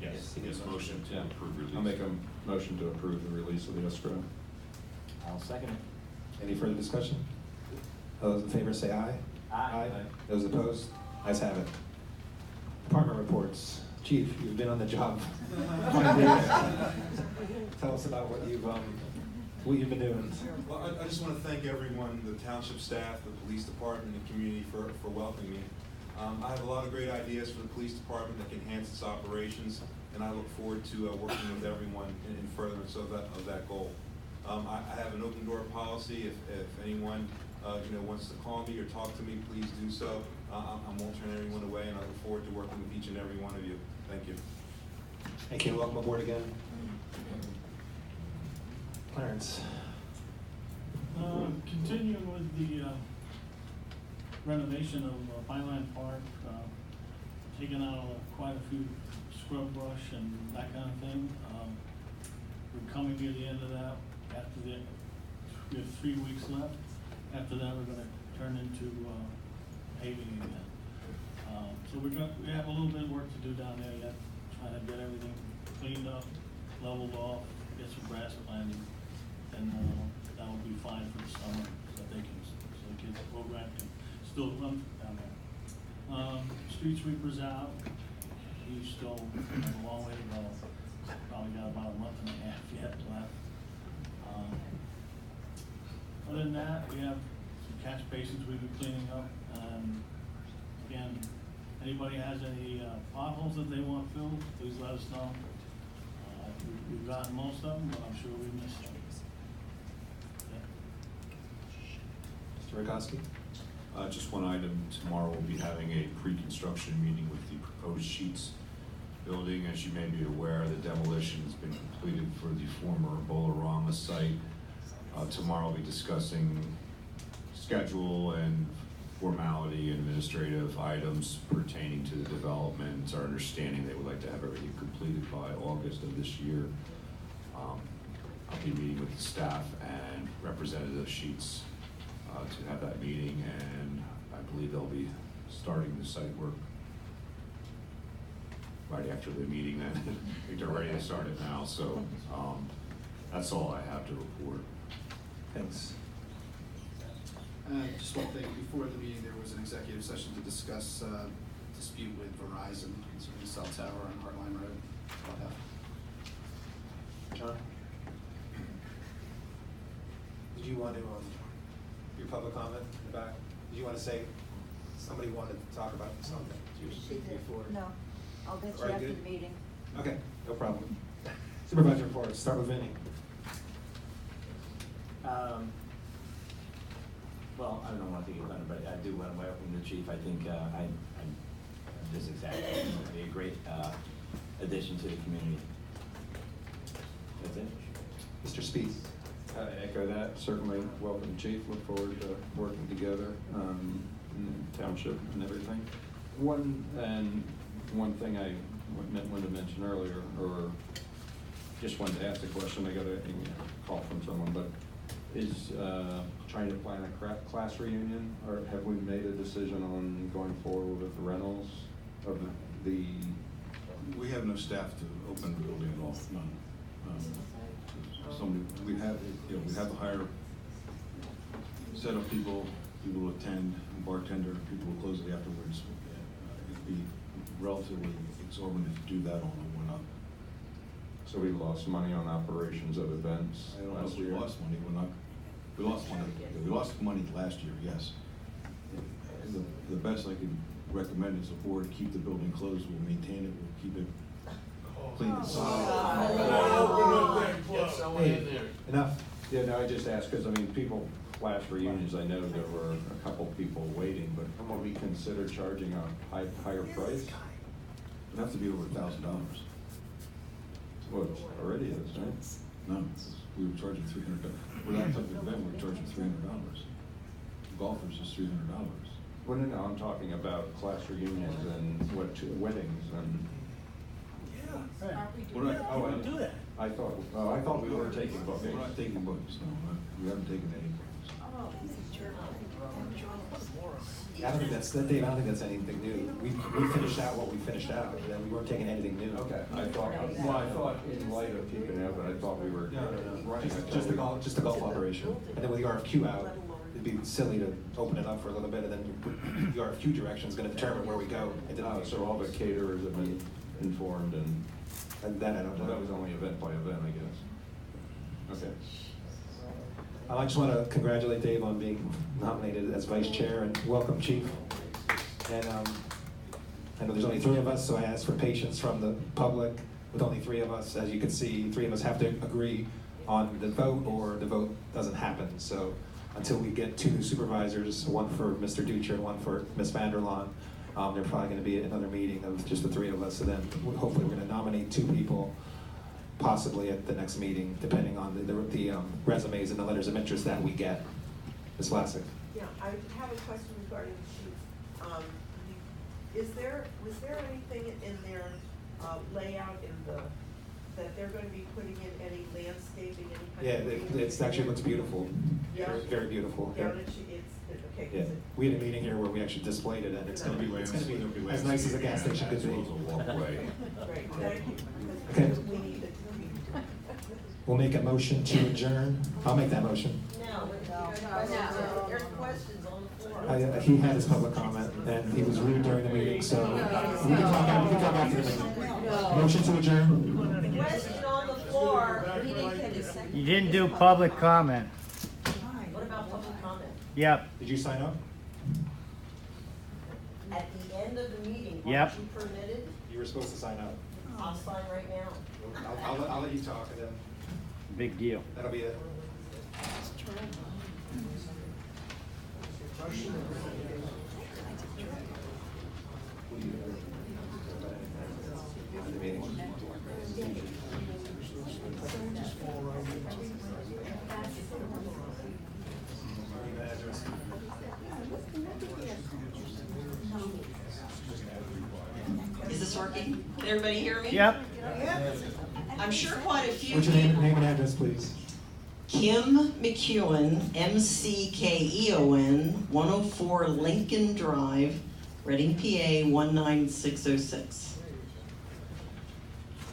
Yes, motion to approve release. I'll make a motion to approve the release of the escrow. I'll second it. Any further discussion? All those in favor say aye. Aye. Those opposed? Ayes have it. Department reports. Chief, you've been on the job. Tell us about what you've been doing. Well, I just want to thank everyone, the township staff, the police department, and the community for welcoming me. I have a lot of great ideas for the police department that can enhance its operations, and I look forward to working with everyone in furtherance of that goal. I have an open door policy. If anyone wants to call me or talk to me, please do so. I won't turn anyone away, and I look forward to working with each and every one of you. Thank you. Thank you. Welcome aboard again. Clarence. Continuing with the renovation of Byline Park, taking out quite a few scrub brush and that kind of thing. We're coming near the end of that. We have 3 weeks left. After that, we're going to turn into paving again. So we have a little bit of work to do down there yet, trying to get everything cleaned up, leveled off, get some grass planted, and that will be fine for the summer, so the kids program can still run down there. Street sweeper's out. He's still has a long way to go. Probably got about a month and a half yet left. Other than that, we have some catch basins we've been cleaning up. Again, anybody has any potholes that they want filled, please let us know. We've gotten most of them, but I'm sure we missed some. Mr. Rogoski? Just one item. Tomorrow we'll be having a pre-construction meeting with the proposed Sheets building. As you may be aware, the demolition has been completed for the former Bolarama site. Tomorrow we'll be discussing schedule and formality and administrative items pertaining to the development. It's our understanding they would like to have everything completed by August of this year. I'll be meeting with the staff and representative of Sheets to have that meeting, and I believe they'll be starting the site work right after the meeting. Then I think they're ready to start it now, so that's all I have to report. Thanks. Just one thing, before the meeting, there was an executive session to discuss dispute with Verizon concerning the cell tower on Heartline Road. John? Did you want to, your public comment in the back? Did you want to say, somebody wanted to talk about something? She did. before. No, I'll get you Very after good. the meeting. Okay, no problem. Supervisor reports, start with Vinnie. Well, I don't want to think about it, but I do want to welcome the chief. I think I'm just excited. It's going to be a great addition to the community. That's it. Mr. Spees. I echo that, certainly welcome chief, look forward to working together in the township and everything. One thing I wanted to mention earlier, or just wanted to ask a question, I got a call from someone, but is trying to plan a class reunion, or have we made a decision on going forward with the rentals of the? We have no staff to open the building at all, none. We have to hire set up people will attend, bartender, people will close it afterwards. It'd be relatively exorbitant to do that on a one-up. So we lost money on operations of events I don't know last if we year? lost money, we lost money. We lost money last year, yes. The best I could recommend is the board keep the building closed, we'll maintain it, we'll keep it clean and Get someone in there. Enough. Yeah, no, I just asked, because I mean, class reunions, I know there were a couple people waiting, but would we consider charging a higher price? It'd have to be over $1,000. Well, it already is, right? No, we were charging $300. For that type of event, we were charging $300. Golfers is $300. Well, no, I'm talking about class reunions and weddings and. We're not, do that. I thought we were taking bookings. We're not taking bookings, no, we haven't taken any bookings. I don't think that's, Dave, I don't think that's anything new. We finished out what we finished out, and then we weren't taking anything new. Okay, I thought in light of keeping out, but I thought we were running. Just the golf operation. And then with the RFQ out, it'd be silly to open it up for a little bit, and then the RFQ direction is gonna determine where we go. So all the caterers have been informed And then I don't know. That was only event by event, I guess. Okay. I just want to congratulate Dave on being nominated as vice chair, and welcome, chief. And I know there's only 3 of us, so I ask for patience from the public. With only 3 of us, as you can see, 3 of us have to agree on the vote, or the vote doesn't happen. So until we get 2 new supervisors, one for Mr. Ducher and one for Ms. Vanderlaan, there's probably going to be another meeting of just the 3 of us. So then hopefully we're going to nominate 2 people, possibly at the next meeting, depending on the resumes and the letters of interest that we get. Ms. Vlasic. Yeah, I have a question regarding the chief. Was there anything in their layout that they're going to be putting in any landscaping, any kind of? Yeah, it actually looks beautiful. Yeah. Very, very beautiful. Yeah, Yeah. okay. Yeah, we had a meeting here where we actually displayed it, and it's gonna be as nice as a gas station could be. Walkway. Great, thank you. Okay. We need it. We'll make a motion to adjourn. I'll make that motion. No, there's questions on the floor. He had his public comment, and he was rude during the meeting, so we can talk after the meeting. Motion to adjourn. Question on the floor. You didn't do public comment. What about public comment? Yep. Did you sign up? At the end of the meeting, Yep. weren't you permitted? You were supposed to sign up. I'll sign right now. I'll let you talk, and then Big deal. that'll be it. Is this working? Can everybody hear me? Yep. I'm sure quite a few What's your people. name and address, please? Kim McEwen, McKeon, 104 Lincoln Drive, Reading, PA 19606.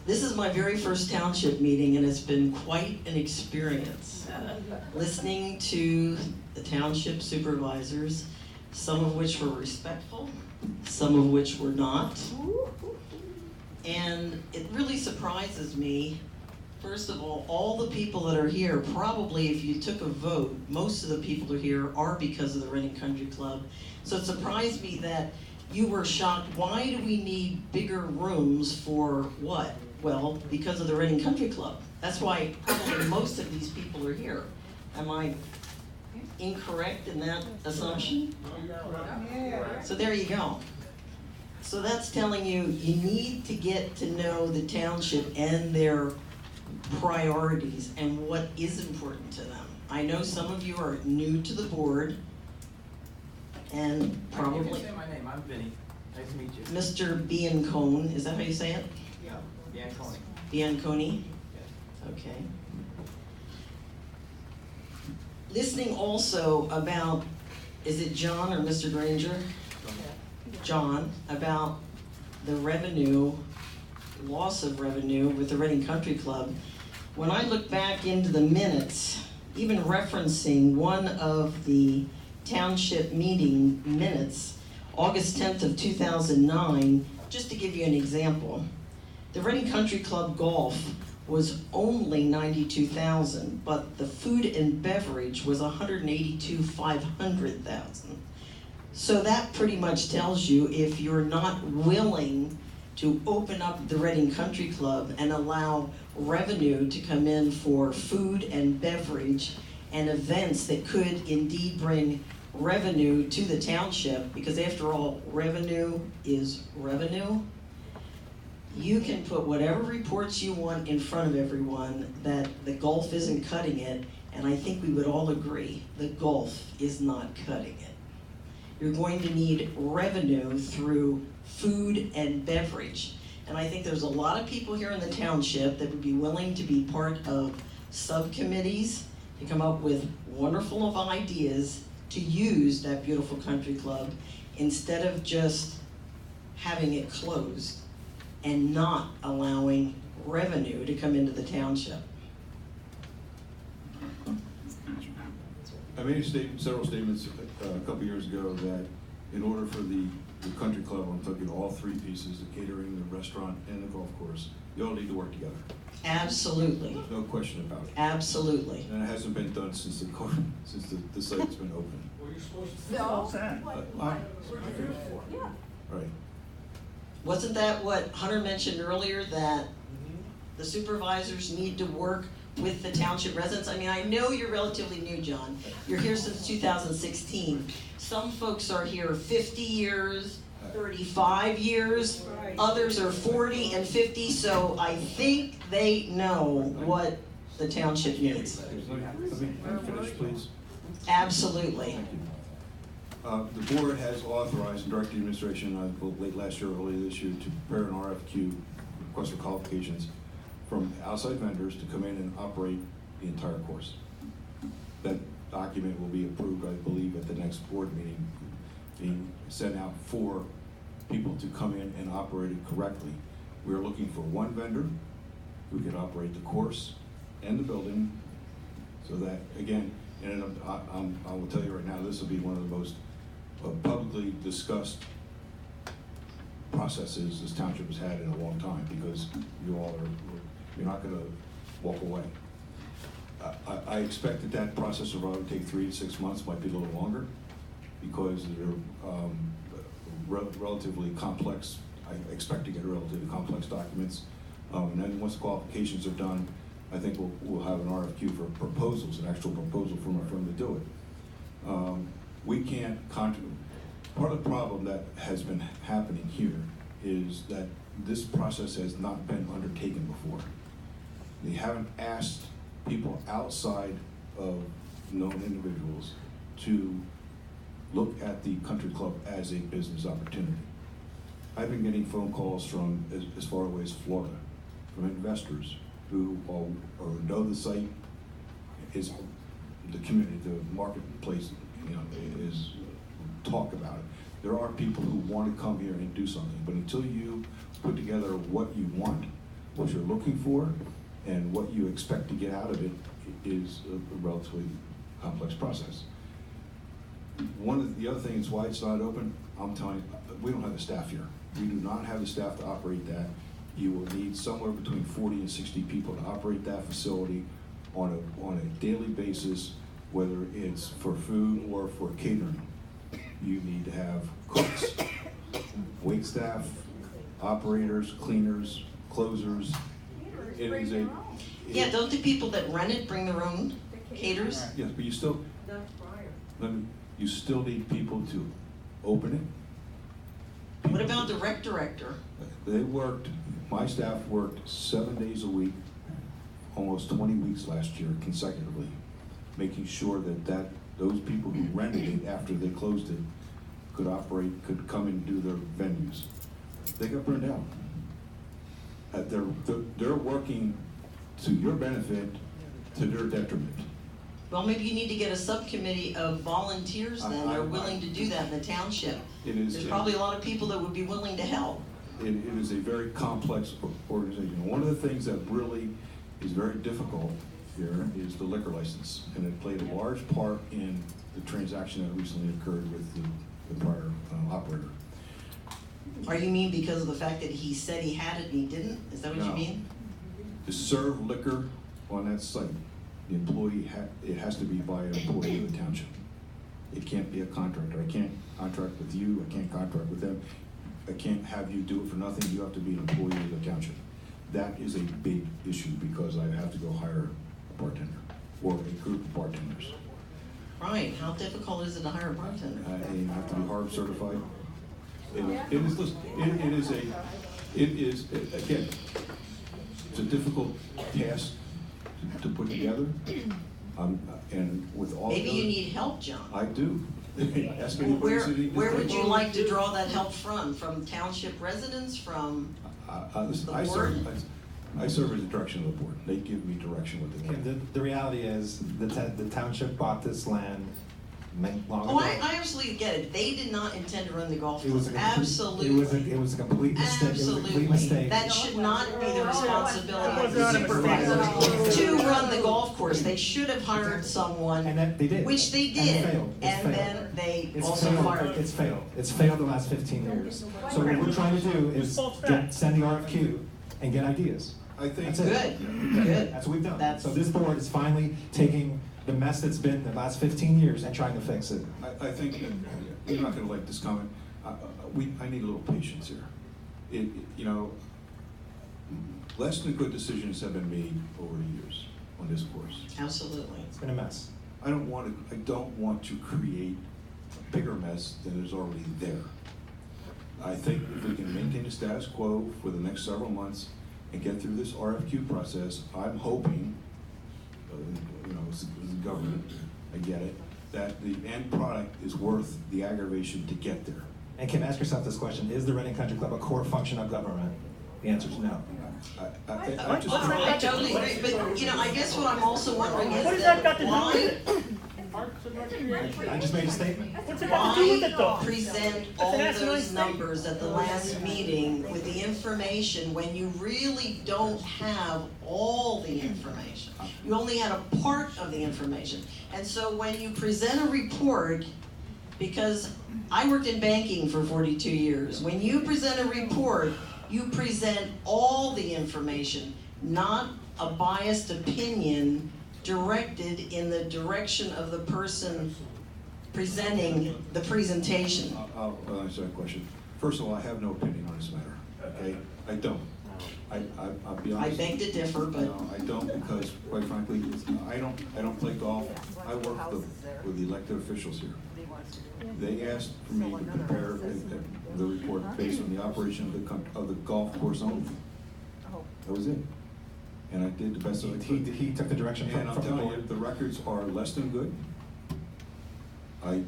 This is my very first township meeting, and it's been quite an experience. Listening to the township supervisors, some of which were respectful, some of which were not. And it really surprises me. First of all the people that are here, probably if you took a vote, most of the people who are here are because of the Reading Country Club. So it surprised me that you were shocked, why do we need bigger rooms for what? Well, because of the Reading Country Club. That's why probably most of these people are here. Am I incorrect in that assumption? So there you go. So that's telling you, you need to get to know the township and their priorities and what is important to them. I know some of you are new to the board and You probably can say my name, I'm Vinny. Nice to meet you. Mr. Biancone, is that how you say it? Yeah. Bianconi. Bianconi? Yes. Okay. Listening also about, is it John or Mr. Granger? John, about the revenue, loss of revenue with the Reading Country Club. When I look back into the minutes, even referencing one of the township meeting minutes, August 10th of 2009, just to give you an example, the Reading Country Club golf was only $92,000, but the food and beverage was $182,500. So that pretty much tells you if you're not willing to open up the Reading Country Club and allow revenue to come in for food and beverage and events that could indeed bring revenue to the township, because after all, revenue is revenue. You can put whatever reports you want in front of everyone that the golf isn't cutting it, and I think we would all agree, the golf is not cutting it. You're going to need revenue through food and beverage. And I think there's a lot of people here in the township that would be willing to be part of subcommittees to come up with wonderful of ideas to use that beautiful country club instead of just having it closed and not allowing revenue to come into the township. I made several statements a couple years ago that in order for the country club, I'm talking all three pieces, the catering, the restaurant, and the golf course, you all need to work together. Absolutely. No question about it. Absolutely. And it hasn't been done since the site's been open. Were you supposed to? No. Yeah. Right. Wasn't that what Hunter mentioned earlier, that the supervisors need to work with the township residents? I mean, I know you're relatively new, John. You're here since 2016. Some folks are here 50 years, 35 years. Others are 40 and 50, so I think they know what the township needs. Let me finish, please. Absolutely. The board has authorized and directed the administration late last year, early this year, to prepare an RFQ, request for qualifications, from outside vendors to come in and operate the entire course. That document will be approved, I believe, at the next board meeting, being sent out for people to come in and operate it correctly. We're looking for one vendor who can operate the course and the building, so that, again, and I will tell you right now, this will be one of the most publicly discussed processes this township has had in a long time, because you all you're not gonna walk away. I expect that process will probably take 3 to 6 months, might be a little longer, because they're relatively complex. I expect to get relatively complex documents. And then once the qualifications are done, I think we'll have an RFQ for proposals, an actual proposal from a firm to do it. We can't part of the problem that has been happening here is that this process has not been undertaken before. They haven't asked people outside of known individuals to look at the country club as a business opportunity. I've been getting phone calls from as far away as Florida, from investors who know the site, is the community, the marketplace, is talk about it. There are people who want to come here and do something, but until you put together what you want, what you're looking for, and what you expect to get out of it, is a relatively complex process. One of the other things why it's not open, I'm telling you, we don't have the staff here. We do not have the staff to operate that. You will need somewhere between 40 and 60 people to operate that facility on a daily basis, whether it's for food or for catering. You need to have cooks, wait staff, operators, cleaners, closers. It is a. Yeah, don't the people that rent it bring their own caterers? Yes, but you still, Not prior. you still need people to open it. What about the rec director? They worked, my staff worked 7 days a week, almost 20 weeks last year consecutively, making sure that those people who rented it after they closed it could operate, could come and do their venues. They got burned out. They're working to your benefit, to their detriment. Well, maybe you need to get a subcommittee of volunteers then that are willing to do that in the township. It is. There's probably a lot of people that would be willing to help. It is a very complex organization. One of the things that really is very difficult here is the liquor license, and it played a large part in the transaction that recently occurred with the prior operator. Or you mean because of the fact that he said he had it and he didn't? Is that what you No. mean? To serve liquor on that site, the employee, it has to be by an employee of the township. It can't be a contractor. I can't contract with you, I can't contract with them. I can't have you do it for nothing, you have to be an employee of the township. That is a big issue because I have to go hire a bartender or a group of bartenders. Right, how difficult is it to hire a bartender? You have to be HARB certified. Again, it's a difficult task to put together. And with all. Maybe you need help, John. I do. Ask anybody sitting at this Where would table. you like to draw that help from? From township residents, from Listen, the I board? serve as the direction of the board. They give me direction what they Kim, want. the reality is, the township bought this land long ago. Oh, I absolutely get it. They did not intend to run the golf It was course. a complete- Absolutely. It was a complete mistake. It was a complete Absolutely. mistake. That should not be the responsibility of the supervisor to run the golf course. They should have hired someone, And they did. which they And did, it failed. It's and failed. then they It's also failed. fired. It's failed. It's failed the last 15 years. So what we're trying to do is send the RFQ and get ideas. I think. That's it. Good. That's what we've done. That's- So this board is finally taking the mess that's been the last 15 years and trying to fix it. I think that you're not gonna like this comment. I need a little patience here. Less than good decisions have been made over the years on this course. Absolutely. It's been a mess. I don't want to create a bigger mess than is already there. I think if we can maintain the status quo for the next several months and get through this RFQ process, I'm hoping, it's the government, I get it, that the end product is worth the aggravation to get there. And Kim, ask yourself this question: is the Reading Country Club a core function of government? The answer is no. I just. I totally agree, but I guess what I'm also wondering is What does that got to do why with it? Parks and Recreation. I just made a statement. What's it got to do with it though? why present all That's an asinine those statement. numbers at the last meeting with the information when you really don't have all the information? You only had a part of the information. And so when you present a report, because I worked in banking for 42 years, when you present a report, you present all the information, not a biased opinion directed in the direction of the person presenting the presentation. I'll answer that question. First of all, I have no opinion on this matter, okay? I don't. I'll be honest. I beg to differ, but. No, I don't, because quite frankly, I don't play golf. I work with the elected officials here. They asked for me to prepare the report based on the operation of the golf course only. That was it. And I did the best that I could. He took the direction And I'm from the telling you, board. the records are less than good. I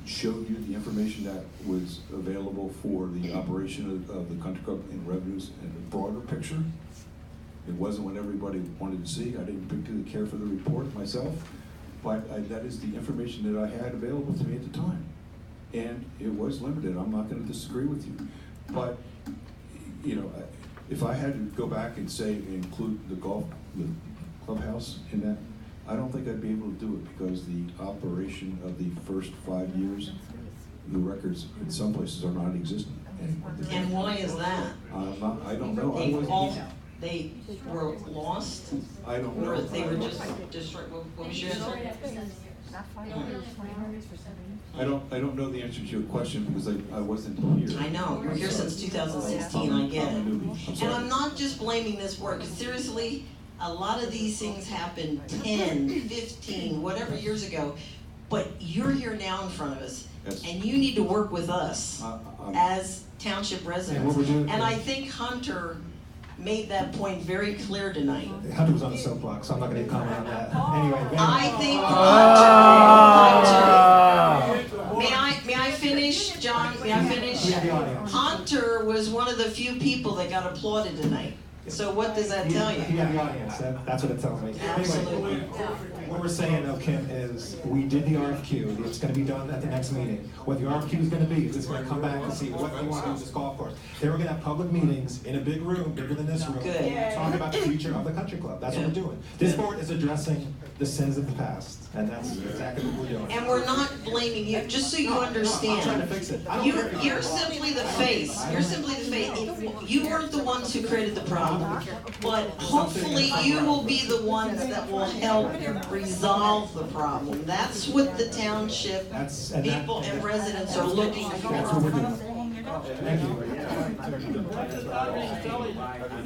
showed you the information that was available for the operation of the country club in revenues and the broader picture. It wasn't what everybody wanted to see. I didn't particularly care for the report myself, but that is the information that I had available to me at the time. And it was limited. I'm not gonna disagree with you. But, if I had to go back and say, include the clubhouse in that, I don't think I'd be able to do it because the operation of the first 5 years, the records in some places are non-existent anymore. And why is that? I don't know. They were lost? I don't know. Or they were just destroyed? What was your answer? I don't know the answer to your question because I wasn't here. I know, you're here since 2016, I get it. I'm a newbie. I'm And sorry. I'm not just blaming this board, because seriously, a lot of these things happened 10, 15, whatever years ago, but you're here now in front of us, Yes. and you need to work with us as township And residents. what we're doing- And I think Hunter made that point very clear tonight. Hunter was on the soapbox, so I'm not gonna comment on that. Anyway. I think Hunter, may I finish, John, may I finish? Yeah, the audience. Hunter was one of the few people that got applauded tonight. So what does that tell you? Yeah, the audience, that's what it tells me. Absolutely. Anyway, what we're saying though, Kim, is we did the RFQ, it's gonna be done at the next meeting. What the RFQ is gonna be, is it's gonna come back and see what you want to do with this golf course. Then we're gonna have public meetings in a big room, bigger than this room. Good. Talk about the future of the country club, that's what we're doing. This board is addressing the sins of the past, and that's exactly what we're doing. And we're not blaming you, just so you understand. I'm trying to fix it. I don't care. You're simply the face, you're simply the face. You weren't the ones who created the problem, but hopefully you will be the ones that will help resolve the problem. That's what the township people and residents are looking That's what we're for. doing. Thank you. I'm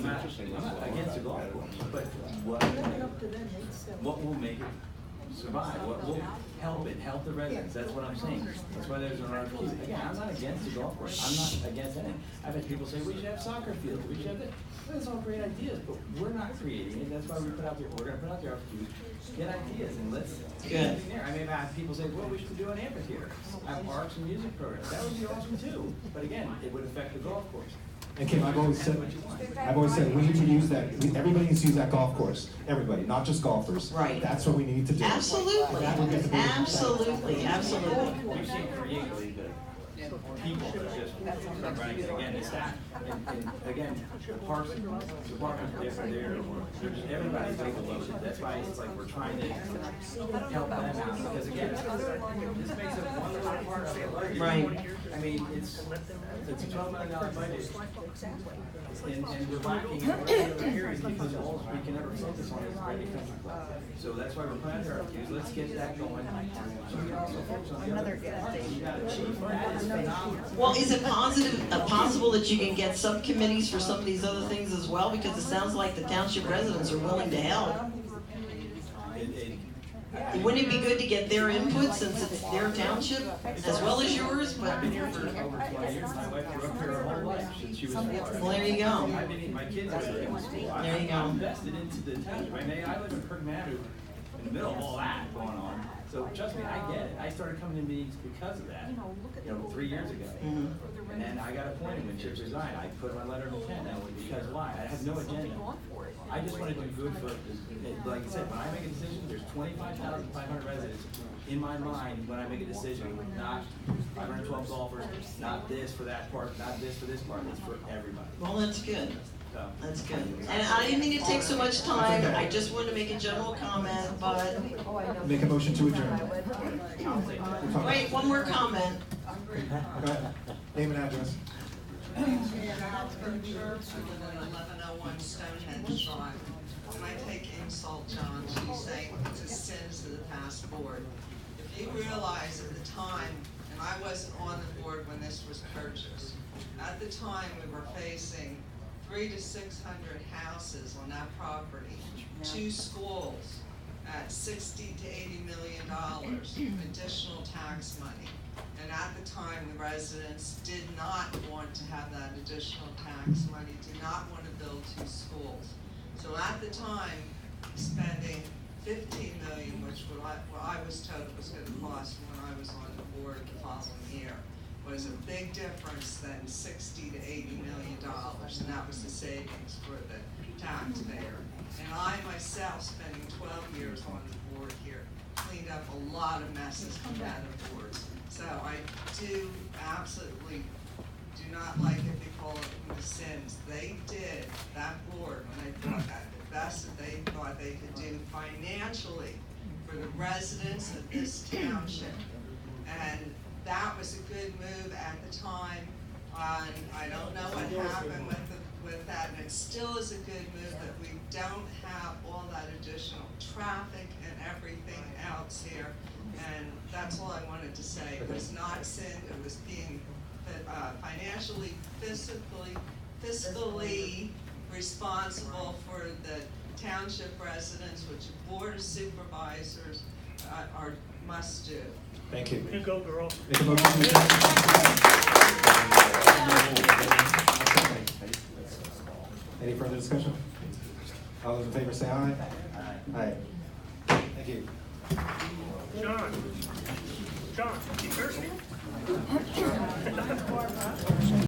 not against the golf course, but what will make it survive? What will help the residents? That's what I'm saying. That's why there's an article. Again, I'm not against the golf course. I'm not against anything. I've had people say we should have soccer fields. We should have this. Well, those are all great ideas, but we're not creating it. That's why we put out the. We're going to put out the RFQ. Get ideas and let's get something there. I mean, I've had people say, well, we should do an amphitheater, have parks and music programs. That would be awesome too. But again, it would affect the golf course. And Kim, I've always said we need to use that. Everybody needs to use that golf course. Everybody, not just golfers. Right. That's what we need to do. Absolutely, absolutely, absolutely. We can't create the people that just running it again. It's that, and again, the parks department, they're just everybody's taking a load. That's why it's like we're trying to help them out because again, this makes up one little part of it. Right. I mean, it's a $12 million budget, and we're lacking in other areas because all we can ever focus on is Reading Country Club. So that's why we're planning our RFQs. Let's get that going. So we also focus on the other parts. You got to achieve that is phenomenal. Well, is it possible that you can get subcommittees for some of these other things as well? Because it sounds like the township residents are willing to help. Wouldn't it be good to get their input since it's their township as well as yours? But I've been here for over 20 years. My wife grew up here her whole life since she was 4. Well, there you go. I've been, my kids are in school. There you go. I'm invested into the township. I live in Kirk Avenue in the middle of all that going on. So trust me, I get it. I started coming to meetings because of that, 3 years ago. And then I got appointed when Chip resigned. I put my letter of intent now because why? I have no agenda. I just want to do good for, like I said, when I make a decision, there's 25,500 residents in my mind when I make a decision, not 512 golfers, not this for that part, not this for this part, it's for everybody. Well, that's good. So, That's good. And I didn't mean to take so much time. I just wanted to make a general comment, but Make a motion to adjourn. wait, one more comment. Go ahead. Name and address. I live in 1101 Stonehenge Drive. And I take insult, John, she's saying it's a sins of the past board. If you realize at the time, and I wasn't on the board when this was purchased, at the time we were facing 300 to 600 houses on that property, 2 schools at $60 to $80 million additional tax money. And at the time, the residents did not want to have that additional tax money, did not want to build 2 schools. So at the time, spending $15 million, which what I was told it was going to cost when I was on the board the following year, was a big difference than $60 to $80 million, and that was the savings for the taxpayer. And I myself, spending 12 years on the board here, cleaned up a lot of messes from that board. So I do absolutely do not like if they call it the sins. They did, that board, when they thought that the best that they thought they could do financially for the residents of this township. And that was a good move at the time. I don't know what happened with that, and it still is a good move that we don't have all that additional traffic and everything else here. And that's all I wanted to say. It was not sin, it was being financially, fiscally responsible for the township residents, which the Board of Supervisors must do. Thank you. You go, girl. Make a motion to adjourn. Any further discussion? All those in favor say aye. Aye. Thank you. John, you thirsty?